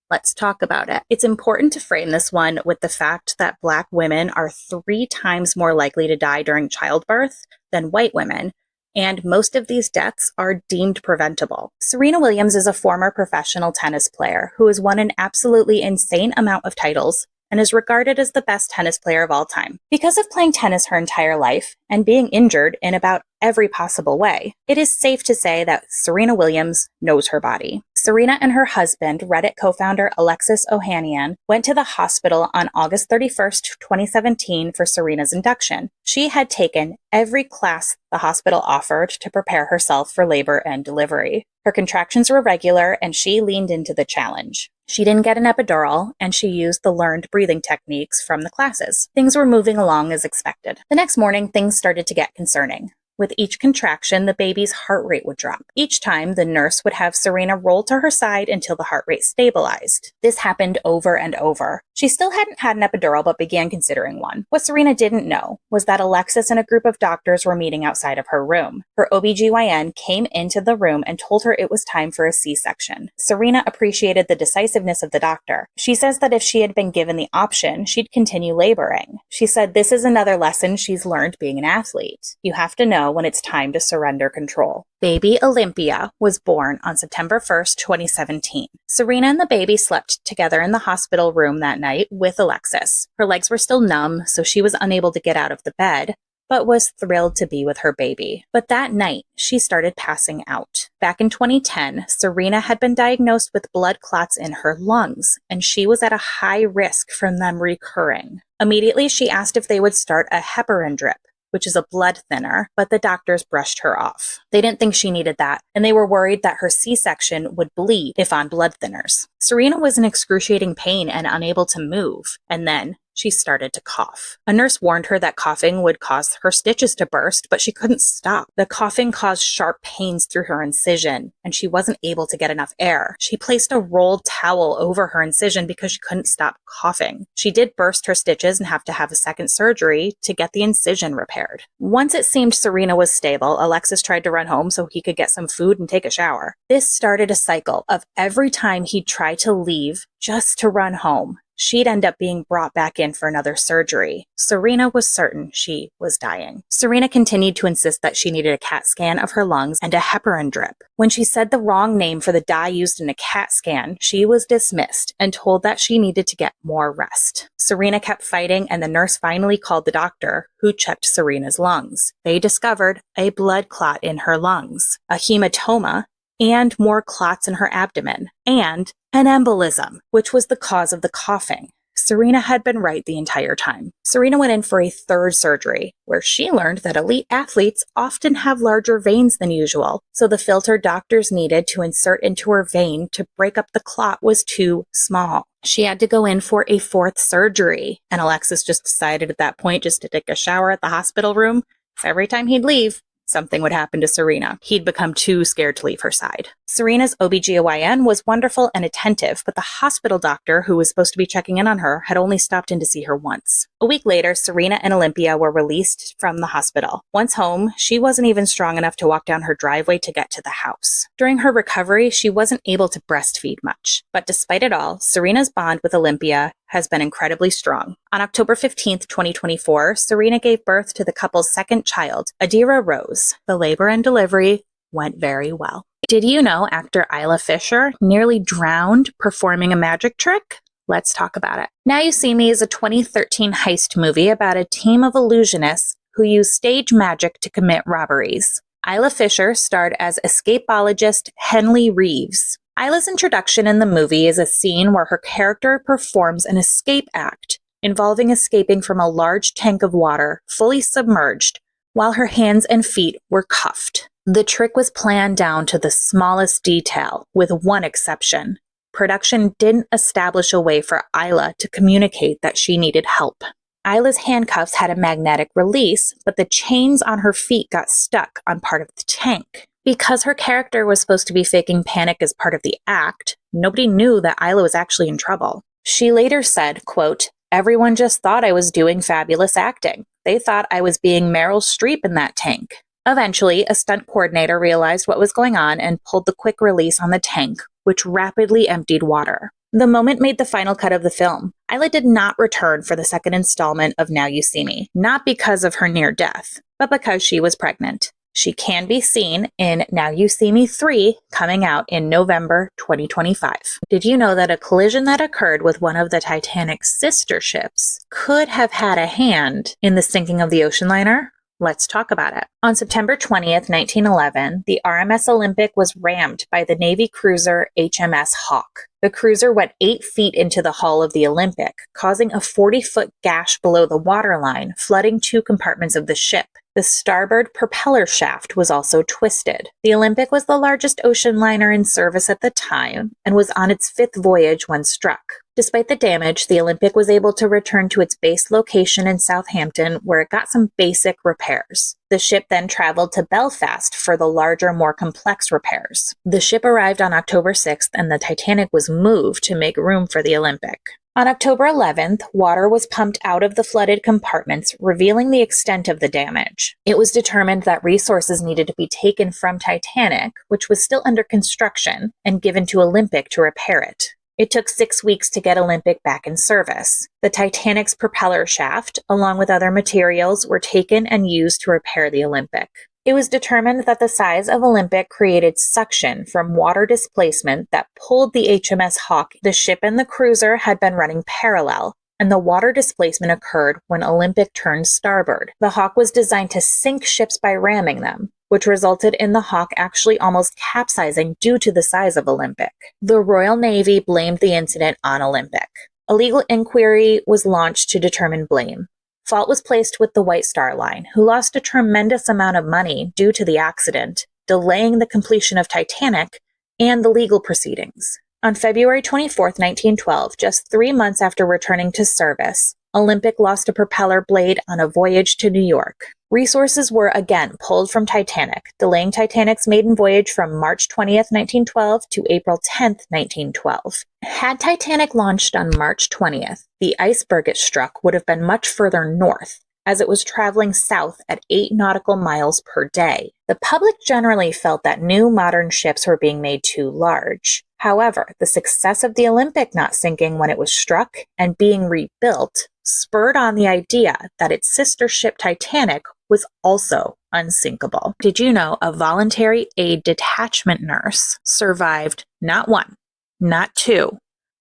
Let's talk about it. It's important to frame this one with the fact that Black women are 3 times more likely to die during childbirth than white women, and most of these deaths are deemed preventable. Serena Williams is a former professional tennis player who has won an absolutely insane amount of titles and is regarded as the best tennis player of all time. Because of playing tennis her entire life and being injured in about every possible way, it is safe to say that Serena Williams knows her body. Serena and her husband, Reddit co-founder Alexis Ohanian, went to the hospital on August 31st, 2017 for Serena's induction. She had taken every class the hospital offered to prepare herself for labor and delivery. Her contractions were regular and she leaned into the challenge. She didn't get an epidural, and she used the learned breathing techniques from the classes. Things were moving along as expected. The next morning, things started to get concerning. With each contraction, the baby's heart rate would drop. Each time, the nurse would have Serena roll to her side until the heart rate stabilized. This happened over and over. She still hadn't had an epidural but began considering one. What Serena didn't know was that Alexis and a group of doctors were meeting outside of her room. Her OBGYN came into the room and told her it was time for a C-section. Serena appreciated the decisiveness of the doctor. She says that if she had been given the option, she'd continue laboring. She said this is another lesson she's learned being an athlete. You have to know when it's time to surrender control. Baby Olympia was born on September 1st, 2017. Serena and the baby slept together in the hospital room that night with Alexis. Her legs were still numb, so she was unable to get out of the bed, but was thrilled to be with her baby. But that night, she started passing out. Back in 2010, Serena had been diagnosed with blood clots in her lungs, and she was at a high risk from them recurring. Immediately, she asked if they would start a heparin drip, which is a blood thinner, but the doctors brushed her off. They didn't think she needed that, and they were worried that her C-section would bleed if on blood thinners. Serena was in excruciating pain and unable to move, and then she started to cough. A nurse warned her that coughing would cause her stitches to burst, but she couldn't stop. The coughing caused sharp pains through her incision, and she wasn't able to get enough air. She placed a rolled towel over her incision because she couldn't stop coughing. She did burst her stitches and have to have a second surgery to get the incision repaired. Once it seemed Serena was stable, Alexis tried to run home so he could get some food and take a shower. This started a cycle of every time he'd try to leave just to run home, she'd end up being brought back in for another surgery. Serena was certain she was dying. Serena continued to insist that she needed a CAT scan of her lungs and a heparin drip. When she said the wrong name for the dye used in a CAT scan, she was dismissed and told that she needed to get more rest. Serena kept fighting, and the nurse finally called the doctor, who checked Serena's lungs. They discovered a blood clot in her lungs, a hematoma, and more clots in her abdomen, and an embolism, which was the cause of the coughing. Serena had been right the entire time. Serena went in for a third surgery, where she learned that elite athletes often have larger veins than usual, so the filter doctors needed to insert into her vein to break up the clot was too small. She had to go in for a fourth surgery, and Alexis just decided at that point just to take a shower at the hospital room. So every time he'd leave, something would happen to Serena. He'd become too scared to leave her side. Serena's OBGYN was wonderful and attentive, but the hospital doctor who was supposed to be checking in on her had only stopped in to see her once. A week later, Serena and Olympia were released from the hospital. Once home, she wasn't even strong enough to walk down her driveway to get to the house. During her recovery, she wasn't able to breastfeed much. But despite it all, Serena's bond with Olympia has been incredibly strong. On October 15th, 2024, Serena gave birth to the couple's second child, Adira Rose. The labor and delivery went very well. Did you know actor Isla Fisher nearly drowned performing a magic trick? Let's talk about it. Now You See Me is a 2013 heist movie about a team of illusionists who use stage magic to commit robberies. Isla Fisher starred as escapologist Henley Reeves. Isla's introduction in the movie is a scene where her character performs an escape act involving escaping from a large tank of water, fully submerged, while her hands and feet were cuffed. The trick was planned down to the smallest detail, with one exception. Production didn't establish a way for Isla to communicate that she needed help. Isla's handcuffs had a magnetic release, but the chains on her feet got stuck on part of the tank. Because her character was supposed to be faking panic as part of the act, nobody knew that Isla was actually in trouble. She later said, quote, "Everyone just thought I was doing fabulous acting. They thought I was being Meryl Streep in that tank." Eventually, a stunt coordinator realized what was going on and pulled the quick release on the tank, which rapidly emptied water. The moment made the final cut of the film. Isla did not return for the second installment of Now You See Me, not because of her near death, but because she was pregnant. She can be seen in Now You See Me 3, coming out in November 2025. Did you know that a collision that occurred with one of the Titanic's sister ships could have had a hand in the sinking of the ocean liner? Let's talk about it. On September 20th, 1911, the RMS Olympic was rammed by the Navy cruiser HMS Hawke. The cruiser went 8 feet into the hull of the Olympic, causing a 40-foot gash below the waterline, flooding 2 compartments of the ship. The starboard propeller shaft was also twisted. The Olympic was the largest ocean liner in service at the time and was on its fifth voyage when struck. Despite the damage, the Olympic was able to return to its base location in Southampton, where it got some basic repairs. The ship then traveled to Belfast for the larger, more complex repairs. The ship arrived on October 6th, and the Titanic was moved to make room for the Olympic. On October 11th, water was pumped out of the flooded compartments, revealing the extent of the damage. It was determined that resources needed to be taken from Titanic, which was still under construction, and given to Olympic to repair it. It took 6 weeks to get Olympic back in service. The Titanic's propeller shaft, along with other materials, were taken and used to repair the Olympic. It was determined that the size of Olympic created suction from water displacement that pulled the HMS Hawke. The ship and the cruiser had been running parallel, and the water displacement occurred when Olympic turned starboard. The Hawke was designed to sink ships by ramming them, which resulted in the Hawke actually almost capsizing due to the size of Olympic. The Royal Navy blamed the incident on Olympic. A legal inquiry was launched to determine blame. Fault was placed with the White Star Line, who lost a tremendous amount of money due to the accident, delaying the completion of Titanic and the legal proceedings. On February 24, 1912, just 3 months after returning to service, Olympic lost a propeller blade on a voyage to New York. Resources were again pulled from Titanic, delaying Titanic's maiden voyage from March 20th, 1912 to April 10th, 1912. Had Titanic launched on March 20th, the iceberg it struck would have been much further north, as it was traveling south at 8 nautical miles per day. The public generally felt that new modern ships were being made too large. However, the success of the Olympic not sinking when it was struck and being rebuilt spurred on the idea that its sister ship Titanic was also unsinkable. Did you know a voluntary aid detachment nurse survived not 1, not 2,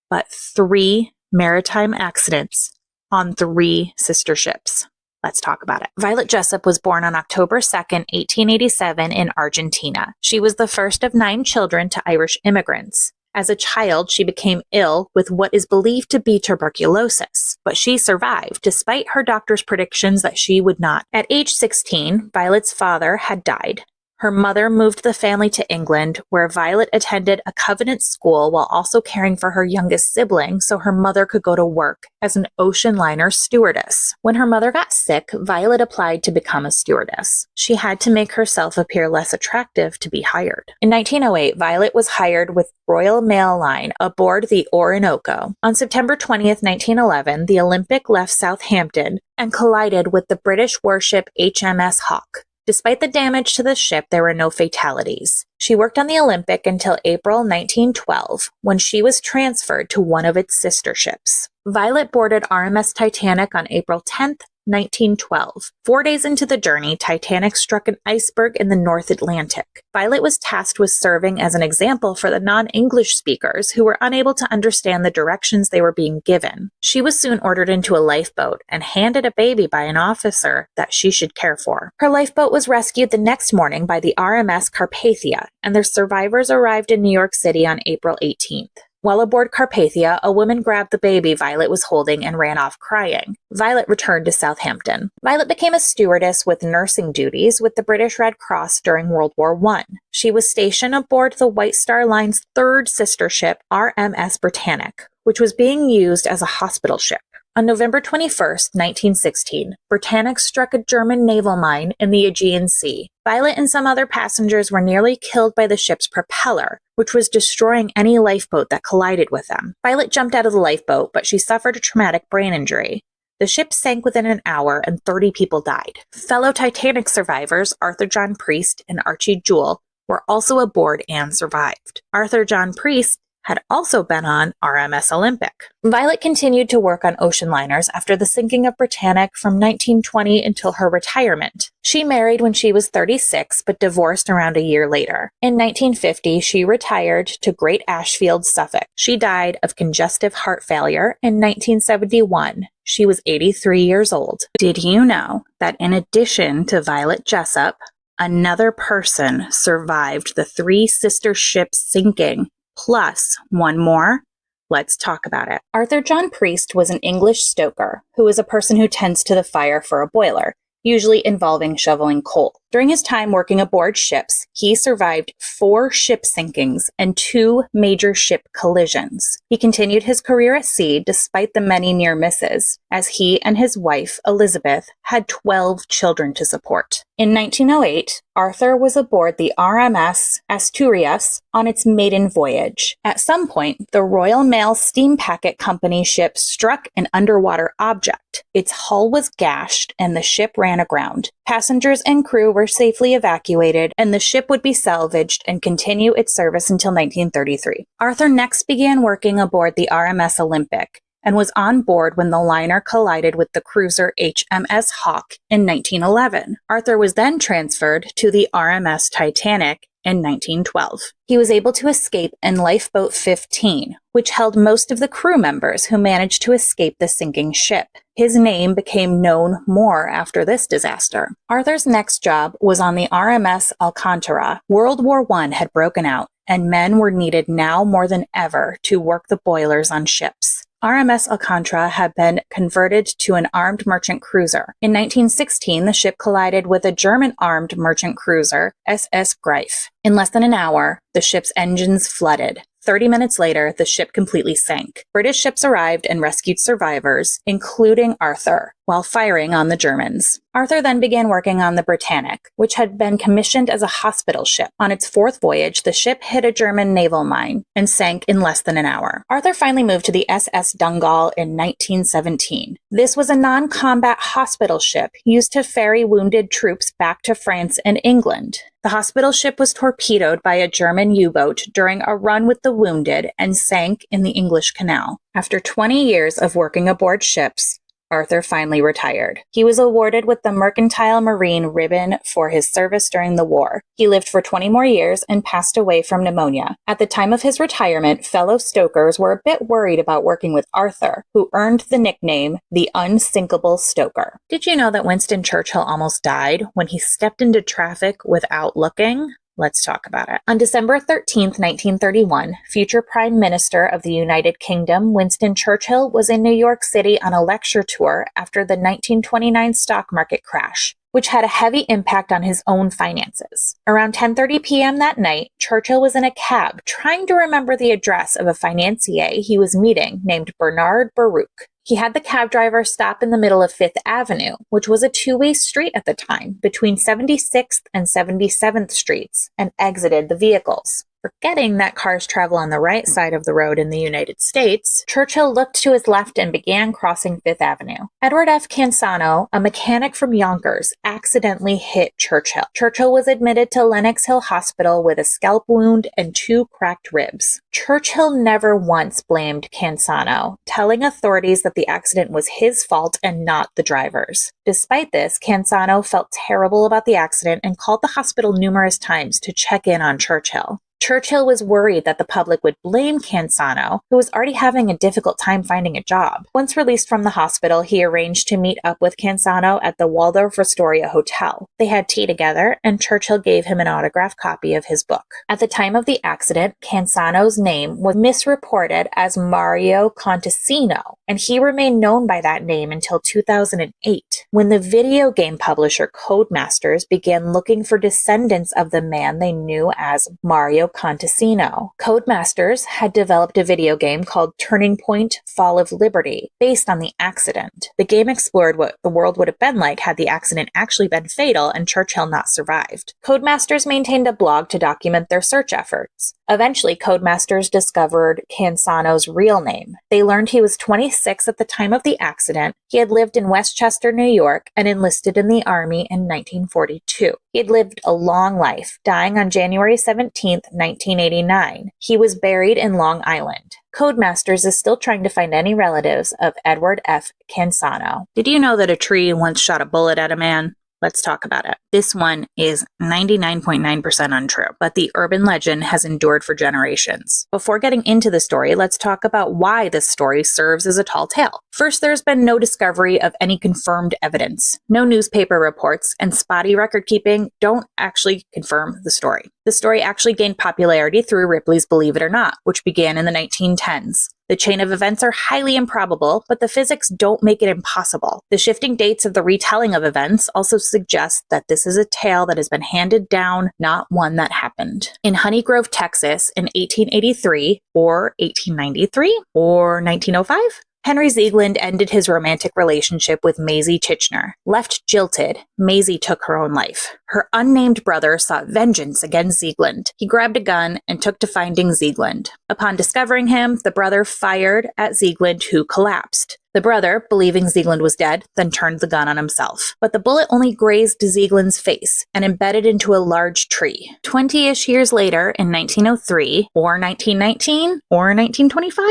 but 3 maritime accidents on 3 sister ships? Let's talk about it. Violet Jessup was born on October 2nd, 1887 in Argentina. She was the first of 9 children to Irish immigrants. As a child, she became ill with what is believed to be tuberculosis, but she survived despite her doctor's predictions that she would not. At age 16, Violet's father had died. Her mother moved the family to England, where Violet attended a convent school while also caring for her youngest sibling so her mother could go to work as an ocean liner stewardess. When her mother got sick, Violet applied to become a stewardess. She had to make herself appear less attractive to be hired. In 1908, Violet was hired with Royal Mail Line aboard the Orinoco. On September 20th, 1911, the Olympic left Southampton and collided with the British warship HMS Hawke. Despite the damage to the ship, there were no fatalities. She worked on the Olympic until April 1912, when she was transferred to one of its sister ships. Violet boarded RMS Titanic on April 10th, 1912. 4 days into the journey, Titanic struck an iceberg in the North Atlantic. Violet was tasked with serving as an example for the non-English speakers who were unable to understand the directions they were being given. She was soon ordered into a lifeboat and handed a baby by an officer that she should care for. Her lifeboat was rescued the next morning by the RMS Carpathia, and their survivors arrived in New York City on April 18th. While aboard Carpathia, a woman grabbed the baby Violet was holding and ran off crying. Violet returned to Southampton. Violet became a stewardess with nursing duties with the British Red Cross during World War I. She was stationed aboard the White Star Line's 3rd sister ship, RMS Britannic, which was being used as a hospital ship. On November 21st, 1916, Britannic struck a German naval mine in the Aegean Sea. Violet and some other passengers were nearly killed by the ship's propeller, which was destroying any lifeboat that collided with them. Violet jumped out of the lifeboat, but she suffered a traumatic brain injury. The ship sank within an hour and 30 people died. Fellow Titanic survivors, Arthur John Priest and Archie Jewell, were also aboard and survived. Arthur John Priest had also been on RMS Olympic. Violet continued to work on ocean liners after the sinking of Britannic from 1920 until her retirement. She married when she was 36, but divorced around a year later. In 1950, she retired to Great Ashfield, Suffolk. She died of congestive heart failure in 1971. She was 83 years old. Did you know that in addition to Violet Jessup, another person survived the 3 sister ships sinking, plus one more? Let's talk about it. Arthur John Priest was an English stoker, who is a person who tends to the fire for a boiler. usually involving shoveling coal. During his time working aboard ships, he survived 4 ship sinkings and 2 major ship collisions. He continued his career at sea despite the many near misses, as he and his wife, Elizabeth, had 12 children to support. In 1908, Arthur was aboard the RMS Asturias on its maiden voyage. At some point, the Royal Mail Steam Packet Company ship struck an underwater object. Its hull was gashed and the ship ran aground. Passengers and crew were safely evacuated, and the ship would be salvaged and continue its service until 1933. Arthur next began working aboard the RMS Olympic and was on board when the liner collided with the cruiser HMS Hawke in 1911. Arthur was then transferred to the RMS Titanic in 1912. He was able to escape in Lifeboat 15, which held most of the crew members who managed to escape the sinking ship. His name became known more after this disaster. Arthur's next job was on the RMS Alcantara. World War I had broken out, and men were needed now more than ever to work the boilers on ships. RMS Alcantara had been converted to an armed merchant cruiser. In 1916, the ship collided with a German armed merchant cruiser, SS Greif. In less than an hour, the ship's engines flooded. 30 minutes later, the ship completely sank. British ships arrived and rescued survivors, including Arthur, while firing on the Germans. Arthur then began working on the Britannic, which had been commissioned as a hospital ship. On its 4th voyage, the ship hit a German naval mine and sank in less than an hour. Arthur finally moved to the SS Dungal in 1917. This was a non-combat hospital ship used to ferry wounded troops back to France and England. The hospital ship was torpedoed by a German U-boat during a run with the wounded and sank in the English Canal. After 20 years of working aboard ships, Arthur finally retired. He was awarded with the Mercantile Marine Ribbon for his service during the war. He lived for 20 more years and passed away from pneumonia. At the time of his retirement, fellow stokers were a bit worried about working with Arthur, who earned the nickname the Unsinkable Stoker. Did you know that Winston Churchill almost died when he stepped into traffic without looking? Let's talk about it. On December 13, 1931, future Prime Minister of the United Kingdom, Winston Churchill, was in New York City on a lecture tour after the 1929 stock market crash, which had a heavy impact on his own finances. Around 10:30 p.m. that night, Churchill was in a cab trying to remember the address of a financier he was meeting named Bernard Baruch. He had the cab driver stop in the middle of Fifth Avenue, which was a two-way street at the time, between 76th and 77th Streets, and exited the vehicles. Forgetting that cars travel on the right side of the road in the United States, Churchill looked to his left and began crossing Fifth Avenue. Edward F. Cansano, a mechanic from Yonkers, accidentally hit Churchill. Churchill was admitted to Lenox Hill Hospital with a scalp wound and 2 cracked ribs. Churchill never once blamed Cansano, telling authorities that the accident was his fault and not the driver's. Despite this, Cansano felt terrible about the accident and called the hospital numerous times to check in on Churchill. Churchill was worried that the public would blame Cansano, who was already having a difficult time finding a job. Once released from the hospital, he arranged to meet up with Cansano at the Waldorf Astoria Hotel. They had tea together, and Churchill gave him an autographed copy of his book. At the time of the accident, Cansano's name was misreported as Mario Contasino, and he remained known by that name until 2008, when the video game publisher Codemasters began looking for descendants of the man they knew as Mario Contasino. Codemasters had developed a video game called Turning Point: Fall of Liberty, based on the accident. The game explored what the world would have been like had the accident actually been fatal and Churchill not survived. Codemasters maintained a blog to document their search efforts. Eventually, Codemasters discovered Cansano's real name. They learned he was 26 at the time of the accident. He had lived in Westchester, New York, and enlisted in the Army in 1942. He had lived a long life, dying on January 17, 1989. He was buried in Long Island. Codemasters is still trying to find any relatives of Edward F. Cansano. Did you know that a tree once shot a bullet at a man? Let's talk about it. This one is 99.9% untrue, but the urban legend has endured for generations. Before getting into the story, let's talk about why this story serves as a tall tale. First, there's been no discovery of any confirmed evidence. No newspaper reports and spotty record keeping don't actually confirm the story. The story actually gained popularity through Ripley's Believe It or Not, which began in the 1910s. The chain of events are highly improbable, but the physics don't make it impossible. The shifting dates of the retelling of events also suggest that this is a tale that has been handed down, not one that happened. In Honey Grove, Texas, in 1883, or 1893, or 1905, Henry Ziegland ended his romantic relationship with Maisie Titchener. Left jilted, Maisie took her own life. Her unnamed brother sought vengeance against Ziegland. He grabbed a gun and took to finding Ziegland. Upon discovering him, the brother fired at Ziegland, who collapsed. The brother, believing Ziegland was dead, then turned the gun on himself. But the bullet only grazed Ziegland's face and embedded into a large tree. 20-ish years later, in 1903, or 1919, or 1925,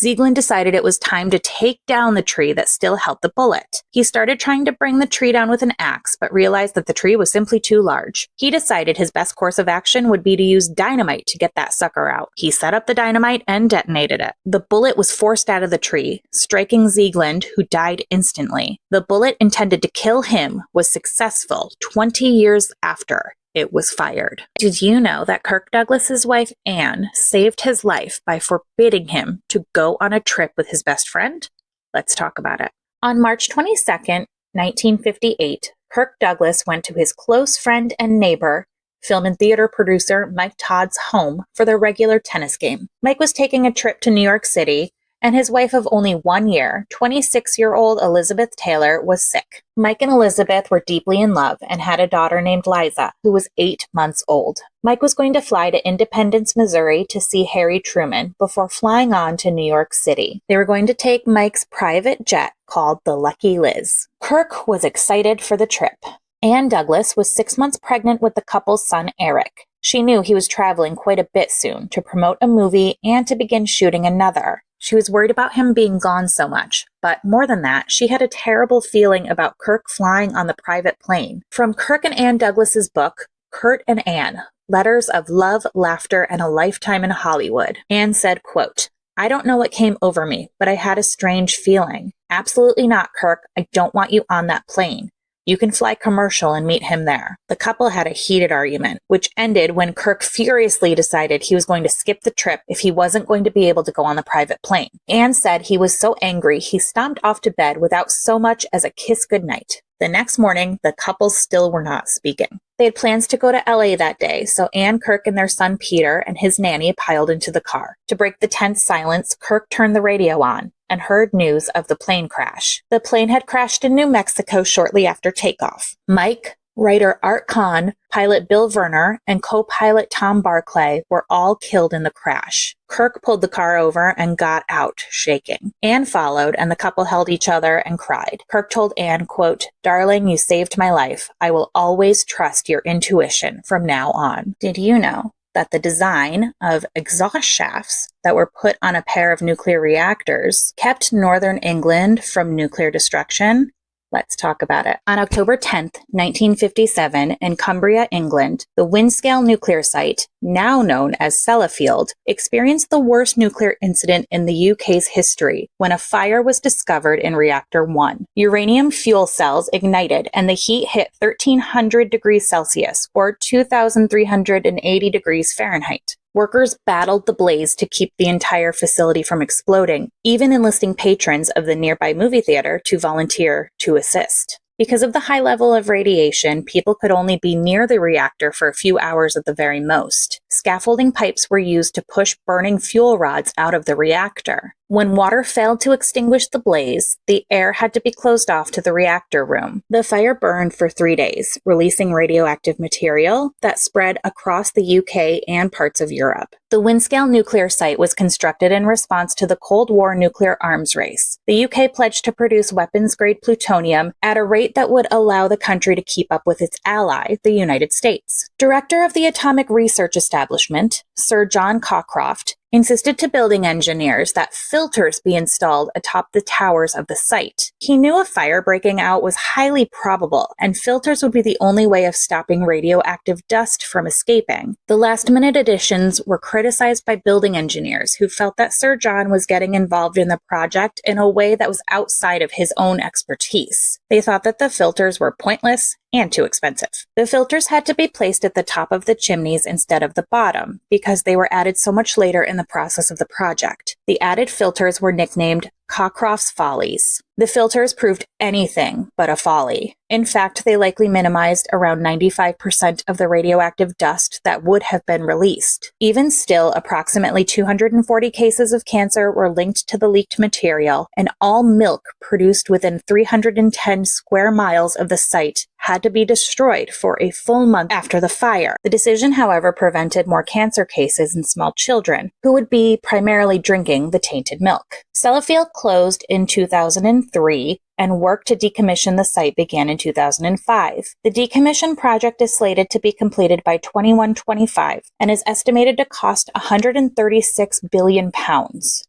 Ziegland decided it was time to take down the tree that still held the bullet. He started trying to bring the tree down with an axe, but realized that the tree was simply too large. He decided his best course of action would be to use dynamite to get that sucker out. He set up the dynamite and detonated it. The bullet was forced out of the tree, striking Ziegland, who died instantly. The bullet intended to kill him was successful 20 years after it was fired. Did you know that Kirk Douglas's wife, Anne, saved his life by forbidding him to go on a trip with his best friend? Let's talk about it. On March 22nd, 1958, Kirk Douglas went to his close friend and neighbor, film and theater producer Mike Todd's home for their regular tennis game. Mike was taking a trip to New York City, and his wife of only 1 year, 26-year-old Elizabeth Taylor, was sick. Mike and Elizabeth were deeply in love and had a daughter named Liza, who was 8 months old. Mike was going to fly to Independence, Missouri to see Harry Truman before flying on to New York City. They were going to take Mike's private jet called the Lucky Liz. Kirk was excited for the trip. Anne Douglas was 6 months pregnant with the couple's son, Eric. She knew he was traveling quite a bit soon to promote a movie and to begin shooting another. She was worried about him being gone so much, but more than that, she had a terrible feeling about Kirk flying on the private plane. From Kirk and Anne Douglas's book, Kurt and Anne, Letters of Love, Laughter, and a Lifetime in Hollywood, Anne said, quote, "I don't know what came over me, but I had a strange feeling. Absolutely not, Kirk. I don't want you on that plane. You can fly commercial and meet him there." The couple had a heated argument, which ended when Kirk furiously decided he was going to skip the trip if he wasn't going to be able to go on the private plane. Anne said he was so angry he stomped off to bed without so much as a kiss goodnight. The next morning, the couple still were not speaking. They had plans to go to LA that day, so Anne, Kirk, and their son Peter and his nanny piled into the car. To break the tense silence, Kirk turned the radio on and heard news of the plane crash. The plane had crashed in New Mexico shortly after takeoff. Mike, writer Art Kahn, pilot Bill Verner, and co-pilot Tom Barclay were all killed in the crash. Kirk pulled the car over and got out, shaking. Anne followed, and the couple held each other and cried. Kirk told Anne, quote, "Darling, you saved my life. I will always trust your intuition from now on." Did you know that the design of exhaust shafts that were put on a pair of nuclear reactors kept northern England from nuclear destruction? Let's talk about it. On October 10th, 1957, in Cumbria, England, the Windscale nuclear site, now known as Sellafield, experienced the worst nuclear incident in the UK's history when a fire was discovered in Reactor 1. Uranium fuel cells ignited and the heat hit 1,300 degrees Celsius, or 2,380 degrees Fahrenheit. Workers battled the blaze to keep the entire facility from exploding, even enlisting patrons of the nearby movie theater to volunteer to assist. Because of the high level of radiation, people could only be near the reactor for a few hours at the very most. Scaffolding pipes were used to push burning fuel rods out of the reactor. When water failed to extinguish the blaze, the air had to be closed off to the reactor room. The fire burned for 3 days, releasing radioactive material that spread across the UK and parts of Europe. The Windscale nuclear site was constructed in response to the Cold War nuclear arms race. The UK pledged to produce weapons-grade plutonium at a rate that would allow the country to keep up with its ally, the United States. Director of the Atomic Research Establishment, Sir John Cockcroft, insisted to building engineers that filters be installed atop the towers of the site He knew a fire breaking out was highly probable, and filters would be the only way of stopping radioactive dust from escaping. The last-minute additions were criticized by building engineers who felt that Sir John was getting involved in the project in a way that was outside of his own expertise. They thought that the filters were pointless and too expensive. The filters had to be placed at the top of the chimneys instead of the bottom because they were added so much later in the process of the project. The added filters were nicknamed Cockcroft's Follies. The filters proved anything but a folly. In fact, they likely minimized around 95% of the radioactive dust that would have been released. Even still, approximately 240 cases of cancer were linked to the leaked material, and all milk produced within 310 square miles of the site had to be destroyed for a full month after the fire. The decision, however, prevented more cancer cases in small children, who would be primarily drinking the tainted milk. Sellafield closed in 2003, and work to decommission the site began in 2005. The decommission project is slated to be completed by 2125 and is estimated to cost £136 billion.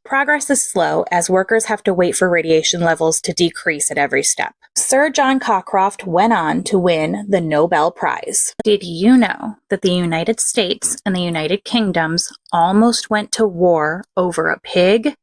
Progress is slow as workers have to wait for radiation levels to decrease at every step. Sir John Cockcroft went on to win the Nobel Prize. Did you know that the United States and the United Kingdoms almost went to war over a pig?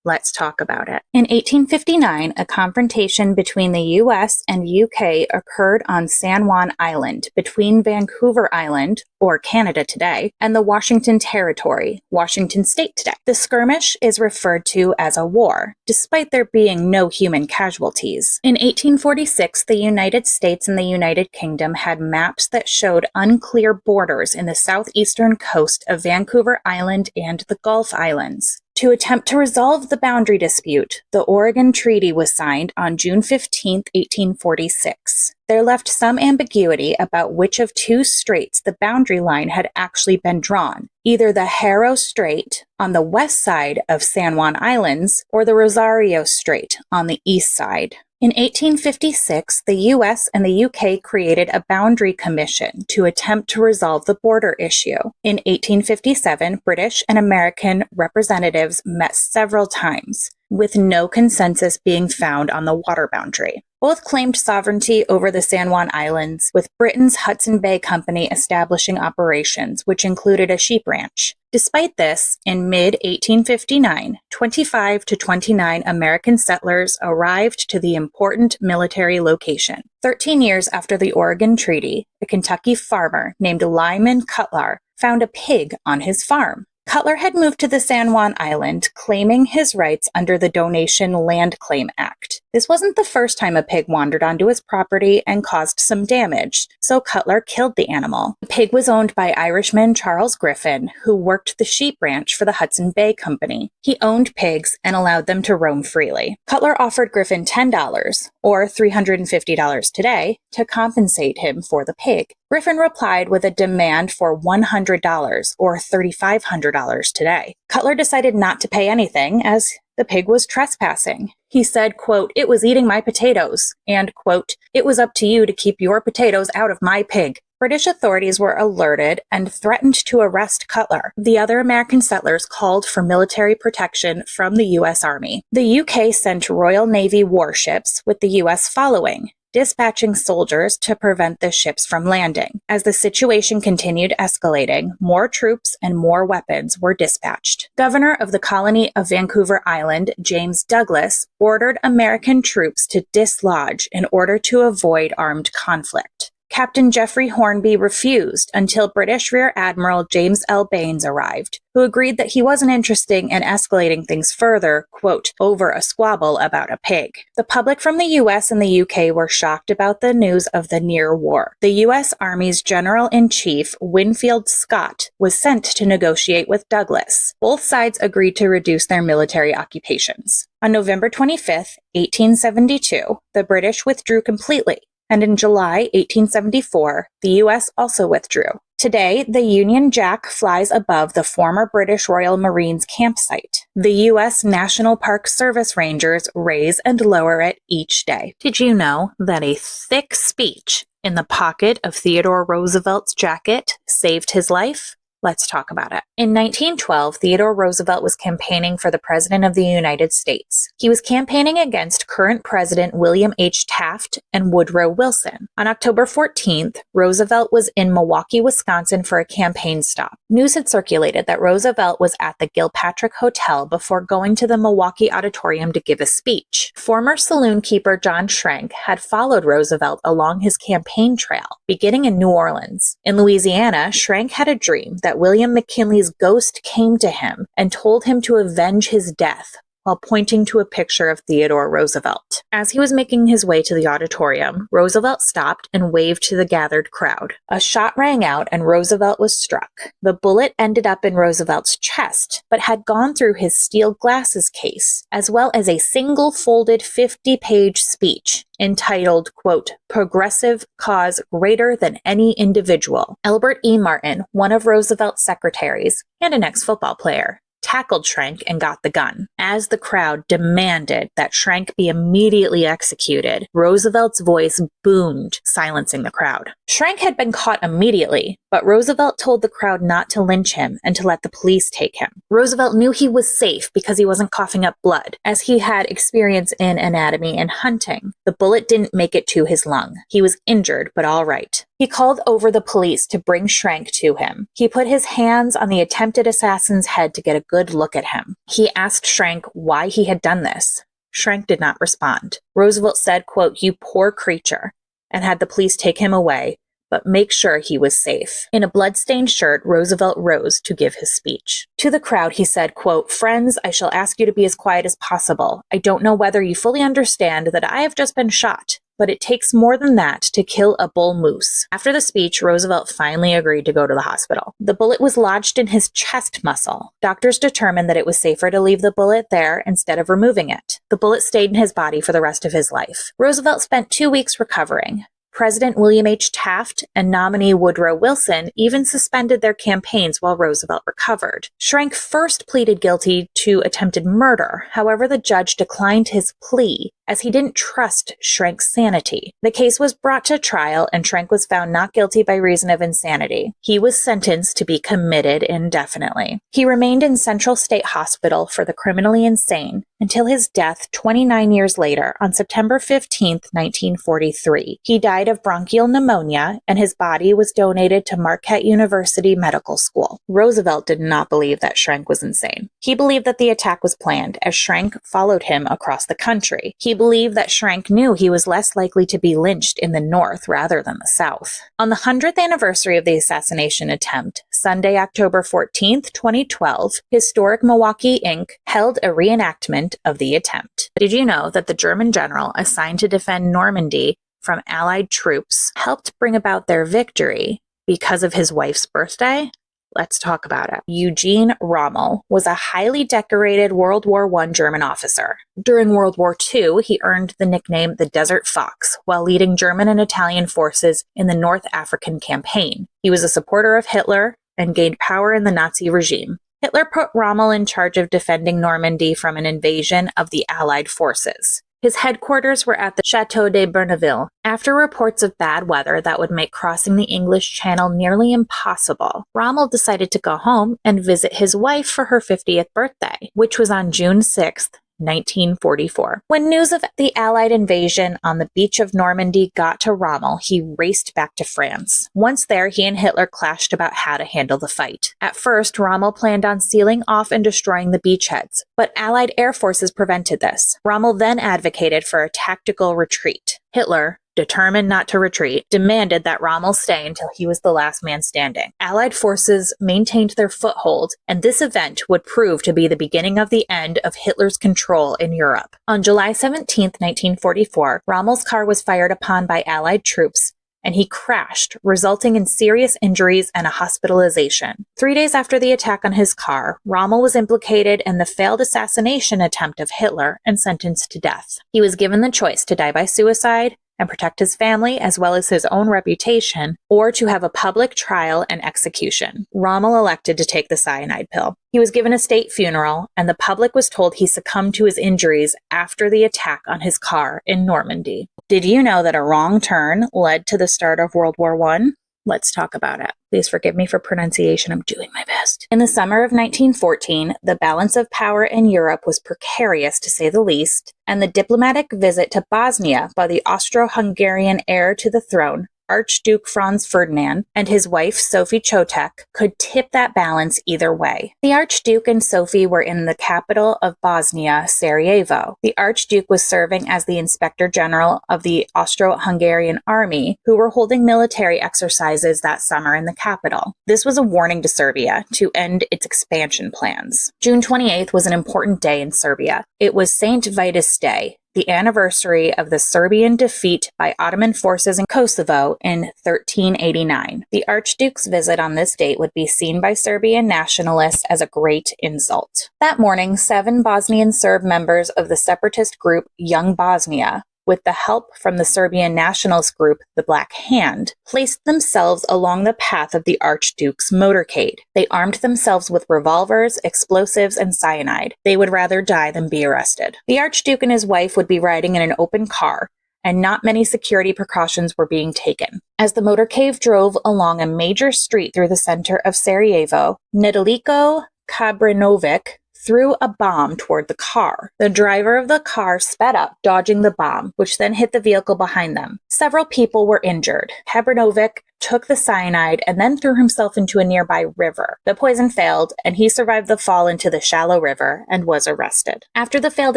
Let's talk about it. In 1859, a confrontation between the US and UK occurred on San Juan Island between Vancouver Island, or Canada today, and the Washington Territory, Washington State today. The skirmish is referred to as a war, despite there being no human casualties. In 1846, the United States and the United Kingdom had maps that showed unclear borders in the southeastern coast of Vancouver Island and the Gulf Islands. To attempt to resolve the boundary dispute, the Oregon Treaty was signed on June 15, 1846. There left some ambiguity about which of two straits the boundary line had actually been drawn, either the Haro Strait on the west side of San Juan Islands or the Rosario Strait on the east side. In 1856, the US and the UK created a boundary commission to attempt to resolve the border issue. In 1857, British and American representatives met several times, with no consensus being found on the water boundary. Both claimed sovereignty over the San Juan Islands, with Britain's Hudson Bay Company establishing operations, which included a sheep ranch. Despite this, in mid-1859, 25 to 29 American settlers arrived to the important military location. 13 years after the Oregon Treaty, a Kentucky farmer named Lyman Cutler found a pig on his farm. Cutler had moved to the San Juan Island, claiming his rights under the Donation Land Claim Act. This wasn't the first time a pig wandered onto his property and caused some damage, so Cutler killed the animal. The pig was owned by Irishman Charles Griffin, who worked the sheep ranch for the Hudson Bay Company. He owned pigs and allowed them to roam freely. Cutler offered Griffin $10, or $350 today, to compensate him for the pig. Griffin replied with a demand for $100, or $3,500 today. Cutler decided not to pay anything, as the pig was trespassing. He said, quote, "It was eating my potatoes," and, quote, "It was up to you to keep your potatoes out of my pig." British authorities were alerted and threatened to arrest Cutler. The other American settlers called for military protection from the U.S. Army. The UK sent Royal Navy warships, with the U.S. following, dispatching soldiers to prevent the ships from landing. As the situation continued escalating, more troops and more weapons were dispatched. Governor of the colony of Vancouver Island, James Douglas, ordered American troops to dislodge in order to avoid armed conflict. Captain Geoffrey Hornby refused until British Rear Admiral James L. Baines arrived, who agreed that he wasn't interested in escalating things further, quote, over a squabble about a pig. The public from the US and the UK were shocked about the news of the near war. The US Army's General-in-Chief, Winfield Scott, was sent to negotiate with Douglas. Both sides agreed to reduce their military occupations. On November 25, 1872, the British withdrew completely, and in July 1874, the U.S. also withdrew. Today, the Union Jack flies above the former British Royal Marines campsite. The U.S. National Park Service Rangers raise and lower it each day. Did you know that a thick speech in the pocket of Theodore Roosevelt's jacket saved his life? Let's talk about it. In 1912, Theodore Roosevelt was campaigning for the President of the United States. He was campaigning against current President William H. Taft and Woodrow Wilson. On October 14th, Roosevelt was in Milwaukee, Wisconsin for a campaign stop. News had circulated that Roosevelt was at the Gilpatrick Hotel before going to the Milwaukee Auditorium to give a speech. Former saloon keeper John Schrank had followed Roosevelt along his campaign trail, beginning in New Orleans. In Louisiana, Schrank had a dream that William McKinley's ghost came to him and told him to avenge his death while pointing to a picture of Theodore Roosevelt. As he was making his way to the auditorium, Roosevelt stopped and waved to the gathered crowd. A shot rang out and Roosevelt was struck. The bullet ended up in Roosevelt's chest, but had gone through his steel glasses case, as well as a single folded 50-page speech entitled, quote, "Progressive Cause Greater Than Any Individual." Albert E. Martin, one of Roosevelt's secretaries and an ex-football player, tackled Schrank and got the gun. As the crowd demanded that Schrank be immediately executed, Roosevelt's voice boomed, silencing the crowd. Schrank had been caught immediately, but Roosevelt told the crowd not to lynch him and to let the police take him. Roosevelt knew he was safe because he wasn't coughing up blood, as he had experience in anatomy and hunting. The bullet didn't make it to his lung. He was injured, but all right. He called over the police to bring Schrank to him. He put his hands on the attempted assassin's head to get a good look at him. He asked Schrank why he had done this. Schrank did not respond. Roosevelt said, quote, "You poor creature," and had the police take him away, but make sure he was safe. In a bloodstained shirt, Roosevelt rose to give his speech. To the crowd, he said, quote, "Friends, I shall ask you to be as quiet as possible. I don't know whether you fully understand that I have just been shot, but it takes more than that to kill a bull moose." After the speech, Roosevelt finally agreed to go to the hospital. The bullet was lodged in his chest muscle. Doctors determined that it was safer to leave the bullet there instead of removing it. The bullet stayed in his body for the rest of his life. Roosevelt spent 2 weeks recovering. President William H. Taft and nominee Woodrow Wilson even suspended their campaigns while Roosevelt recovered. Schrank first pleaded guilty to attempted murder. However, the judge declined his plea as he didn't trust Schrank's sanity. The case was brought to trial and Schrank was found not guilty by reason of insanity. He was sentenced to be committed indefinitely. He remained in Central State Hospital for the criminally insane until his death 29 years later on September 15, 1943. He died of bronchial pneumonia and his body was donated to Marquette University Medical School. Roosevelt did not believe that Schrank was insane. He believed that the attack was planned as Schrank followed him across the country. He believed that Schrank knew he was less likely to be lynched in the North rather than the South. On the 100th anniversary of the assassination attempt, Sunday, October 14th, 2012, historic Milwaukee Inc. held a reenactment of the attempt. Did you know that the German general assigned to defend Normandy from Allied troops helped bring about their victory because of his wife's birthday? Let's talk about it. Eugene Rommel was a highly decorated World War I German officer. During World War II, he earned the nickname the Desert Fox while leading German and Italian forces in the North African campaign. He was a supporter of Hitler and gained power in the Nazi regime. Hitler put Rommel in charge of defending Normandy from an invasion of the Allied forces. His headquarters were at the Château de Berneville. After reports of bad weather that would make crossing the English Channel nearly impossible, Rommel decided to go home and visit his wife for her 50th birthday, which was on June 6th, 1944. When news of the Allied invasion on the beach of Normandy got to Rommel, he raced back to France. Once there, he and Hitler clashed about how to handle the fight. At first, Rommel planned on sealing off and destroying the beachheads, but Allied air forces prevented this. Rommel then advocated for a tactical retreat. Hitler, determined not to retreat, demanded that Rommel stay until he was the last man standing. Allied forces maintained their foothold, and this event would prove to be the beginning of the end of Hitler's control in Europe. On July 17, 1944, Rommel's car was fired upon by Allied troops, and he crashed, resulting in serious injuries and a hospitalization. 3 days after the attack on his car, Rommel was implicated in the failed assassination attempt of Hitler and sentenced to death. He was given the choice to die by suicide and protect his family as well as his own reputation, or to have a public trial and execution. Rommel elected to take the cyanide pill. He was given a state funeral, and the public was told he succumbed to his injuries after the attack on his car in Normandy. Did you know that a wrong turn led to the start of World War I? Let's talk about it. Please forgive me for pronunciation. I'm doing my best. In the summer of 1914, the balance of power in Europe was precarious, to say the least, and the diplomatic visit to Bosnia by the Austro-Hungarian heir to the throne, Archduke Franz Ferdinand, and his wife Sophie Chotek, could tip that balance either way. The Archduke and Sophie were in the capital of Bosnia, Sarajevo. The Archduke was serving as the Inspector General of the Austro-Hungarian army, who were holding military exercises that summer in the capital. This was a warning to Serbia to end its expansion plans. June 28th was an important day in Serbia. It was St. Vitus Day, the anniversary of the Serbian defeat by Ottoman forces in Kosovo in 1389. The Archduke's visit on this date would be seen by Serbian nationalists as a great insult. That morning, 7 Bosnian Serb members of the separatist group Young Bosnia, with the help from the Serbian nationalist group, the Black Hand, placed themselves along the path of the Archduke's motorcade. They armed themselves with revolvers, explosives, and cyanide. They would rather die than be arrested. The Archduke and his wife would be riding in an open car, and not many security precautions were being taken. As the motorcade drove along a major street through the center of Sarajevo, Nedeljko Kabrinovic threw a bomb toward the car. The driver of the car sped up, dodging the bomb, which then hit the vehicle behind them. Several people were injured. Kabrinovic took the cyanide and then threw himself into a nearby river. The poison failed, and he survived the fall into the shallow river and was arrested. After the failed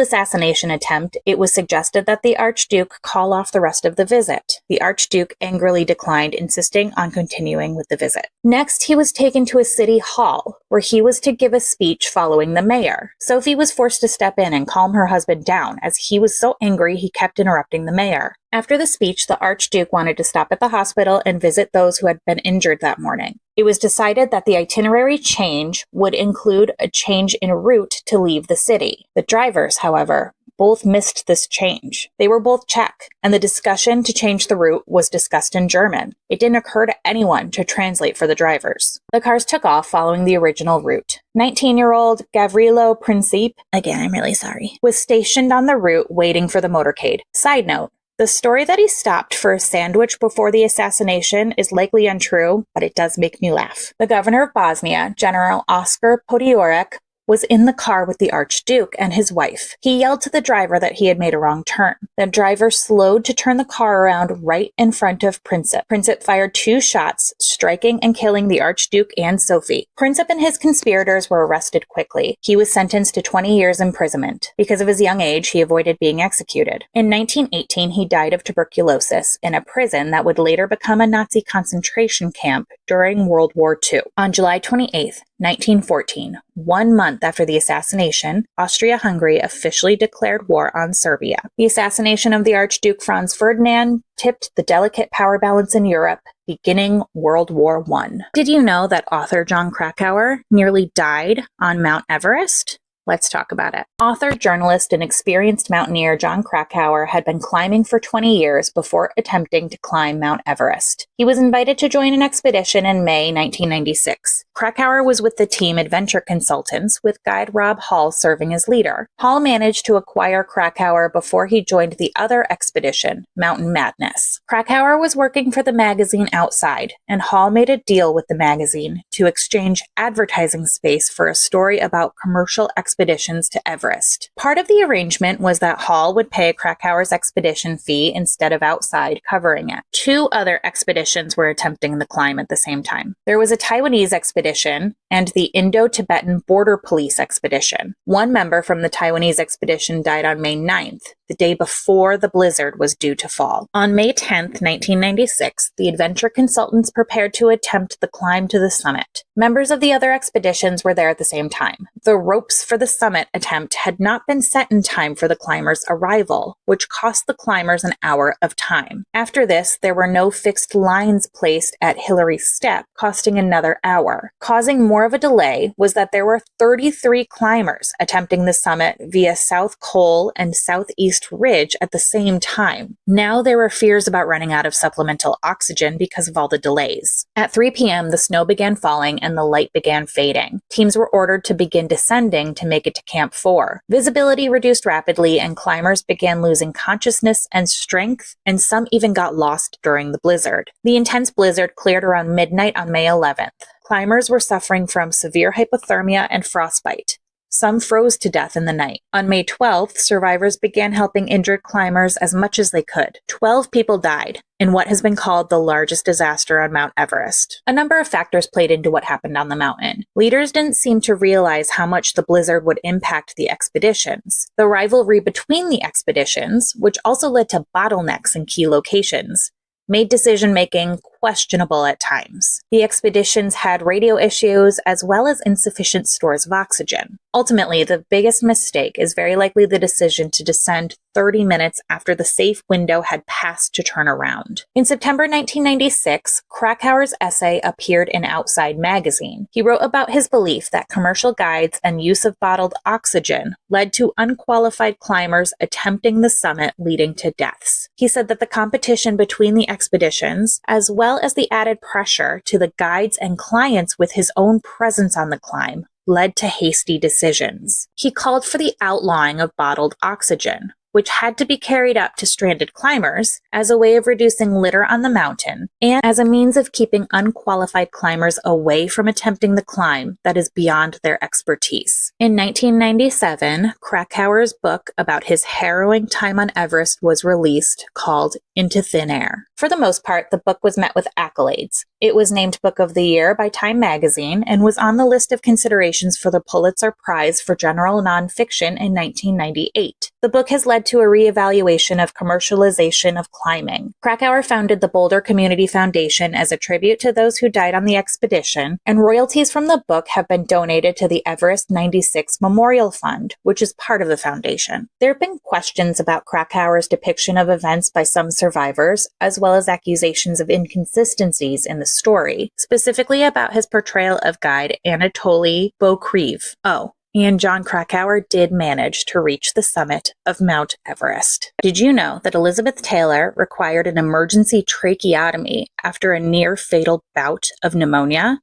assassination attempt, it was suggested that the Archduke call off the rest of the visit. The Archduke angrily declined, insisting on continuing with the visit. Next, he was taken to a city hall, where he was to give a speech following the mayor. Sophie was forced to step in and calm her husband down, as he was so angry he kept interrupting the mayor. After the speech, the Archduke wanted to stop at the hospital and visit those who had been injured that morning. It was decided that the itinerary change would include a change in route to leave the city. The drivers, however, both missed this change. They were both Czech, and the discussion to change the route was discussed in German. It didn't occur to anyone to translate for the drivers. The cars took off following the original route. 19-year-old Gavrilo Princip, again, I'm really sorry, was stationed on the route waiting for the motorcade. Side note, the story that he stopped for a sandwich before the assassination is likely untrue, but it does make me laugh. The governor of Bosnia, General Oskar Podgoric, was in the car with the Archduke and his wife. He yelled to the driver that he had made a wrong turn. The driver slowed to turn the car around right in front of Princip. Princip fired 2 shots, striking and killing the Archduke and Sophie. Princip and his conspirators were arrested quickly. He was sentenced to 20 years imprisonment. Because of his young age, he avoided being executed. In 1918, he died of tuberculosis in a prison that would later become a Nazi concentration camp during World War II. On July 28th, 1914, 1 month after the assassination, Austria-Hungary officially declared war on Serbia. The assassination of the Archduke Franz Ferdinand tipped the delicate power balance in Europe, beginning World War I. Did you know that author Jon Krakauer nearly died on Mount Everest? Let's talk about it. Author, journalist, and experienced mountaineer Jon Krakauer had been climbing for 20 years before attempting to climb Mount Everest. He was invited to join an expedition in May 1996. Krakauer was with the team Adventure Consultants, with guide Rob Hall serving as leader. Hall managed to acquire Krakauer before he joined the other expedition, Mountain Madness. Krakauer was working for the magazine Outside, and Hall made a deal with the magazine to exchange advertising space for a story about commercial expeditions to Everest. Part of the arrangement was that Hall would pay Krakauer's expedition fee instead of Outside covering it. 2 other expeditions were attempting the climb at the same time. There was a Taiwanese expedition and the Indo-Tibetan Border Police expedition. One member from the Taiwanese expedition died on May 9th, the day before the blizzard was due to fall. On May 10th, 1996, the Adventure Consultants prepared to attempt the climb to the summit. Members of the other expeditions were there at the same time. The ropes for the summit attempt had not been set in time for the climbers' arrival, which cost the climbers an hour of time. After this, there were no fixed lines placed at Hillary Step, costing another hour. Causing more of a delay was that there were 33 climbers attempting the summit via South Col and Southeast Ridge at the same time. Now there were fears about running out of supplemental oxygen because of all the delays. At 3 p.m., the snow began falling and the light began fading. Teams were ordered to begin descending to make it to Camp 4. Visibility reduced rapidly, and climbers began losing consciousness and strength, and some even got lost during the blizzard. The intense blizzard cleared around midnight on May 11th. Climbers were suffering from severe hypothermia and frostbite. Some froze to death in the night. On May 12th, survivors began helping injured climbers as much as they could. 12 people died in what has been called the largest disaster on Mount Everest. A number of factors played into what happened on the mountain. Leaders didn't seem to realize how much the blizzard would impact the expeditions. The rivalry between the expeditions, which also led to bottlenecks in key locations, made decision-making questionable at times. The expeditions had radio issues as well as insufficient stores of oxygen. Ultimately, the biggest mistake is very likely the decision to descend 30 minutes after the safe window had passed to turn around. In September 1996, Krakauer's essay appeared in Outside magazine. He wrote about his belief that commercial guides and use of bottled oxygen led to unqualified climbers attempting the summit, leading to deaths. He said that the competition between the expeditions, as well as the added pressure to the guides and clients with his own presence on the climb, led to hasty decisions. He called for the outlawing of bottled oxygen, which had to be carried up to stranded climbers as a way of reducing litter on the mountain and as a means of keeping unqualified climbers away from attempting the climb that is beyond their expertise. In 1997, Krakauer's book about his harrowing time on Everest was released, called Into Thin Air. For the most part, the book was met with accolades. It was named Book of the Year by Time magazine and was on the list of considerations for the Pulitzer Prize for General Nonfiction in 1998. The book has led to a reevaluation of commercialization of climbing. Krakauer founded the Boulder Community Foundation as a tribute to those who died on the expedition, and royalties from the book have been donated to the Everest 96 Memorial Fund, which is part of the foundation. There have been questions about Krakauer's depiction of events by some survivors, as well as accusations of inconsistencies in the story, specifically about his portrayal of guide Anatoly Bokriv. And John Krakauer did manage to reach the summit of Mount Everest. Did you know that Elizabeth Taylor required an emergency tracheotomy after a near-fatal bout of pneumonia?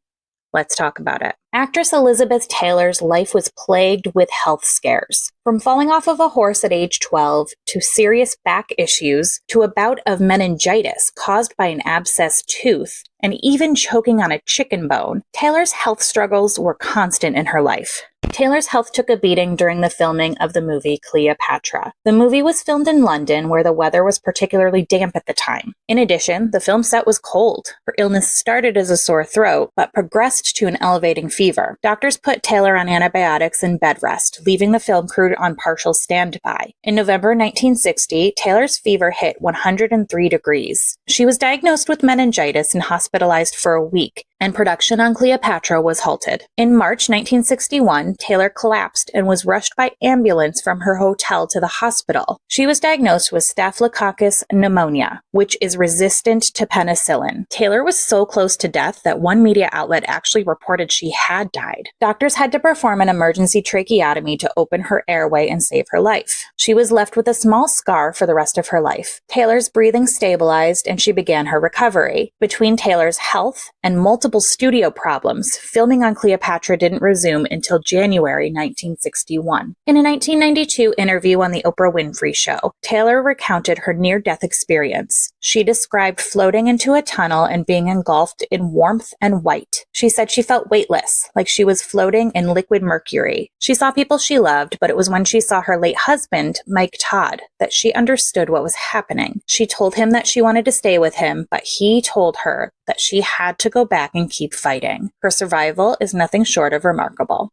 Let's talk about it. Actress Elizabeth Taylor's life was plagued with health scares. From falling off of a horse at age 12, to serious back issues, to a bout of meningitis caused by an abscessed tooth, and even choking on a chicken bone, Taylor's health struggles were constant in her life. Taylor's health took a beating during the filming of the movie Cleopatra. The movie was filmed in London, where the weather was particularly damp at the time. In addition, the film set was cold. Her illness started as a sore throat, but progressed to an elevating fever. Doctors put Taylor on antibiotics and bed rest, leaving the film crew on partial standby. In November 1960, Taylor's fever hit 103 degrees. She was diagnosed with meningitis and hospitalized for a week, and production on Cleopatra was halted. In March 1961, Taylor collapsed and was rushed by ambulance from her hotel to the hospital. She was diagnosed with Staphylococcus pneumonia, which is resistant to penicillin. Taylor was so close to death that one media outlet actually reported she had died. Doctors had to perform an emergency tracheotomy to open her airway and save her life. She was left with a small scar for the rest of her life. Taylor's breathing stabilized and she began her recovery. Between Taylor's health and multiple studio problems, filming on Cleopatra didn't resume until January 1961. In a 1992 interview on The Oprah Winfrey Show, Taylor recounted her near-death experience. She described floating into a tunnel and being engulfed in warmth and white. She said she felt weightless, like she was floating in liquid mercury. She saw people she loved, but it was when she saw her late husband, Mike Todd, that she understood what was happening. She told him that she wanted to stay with him, but he told her that she had to go back and keep fighting. Her survival is nothing short of remarkable.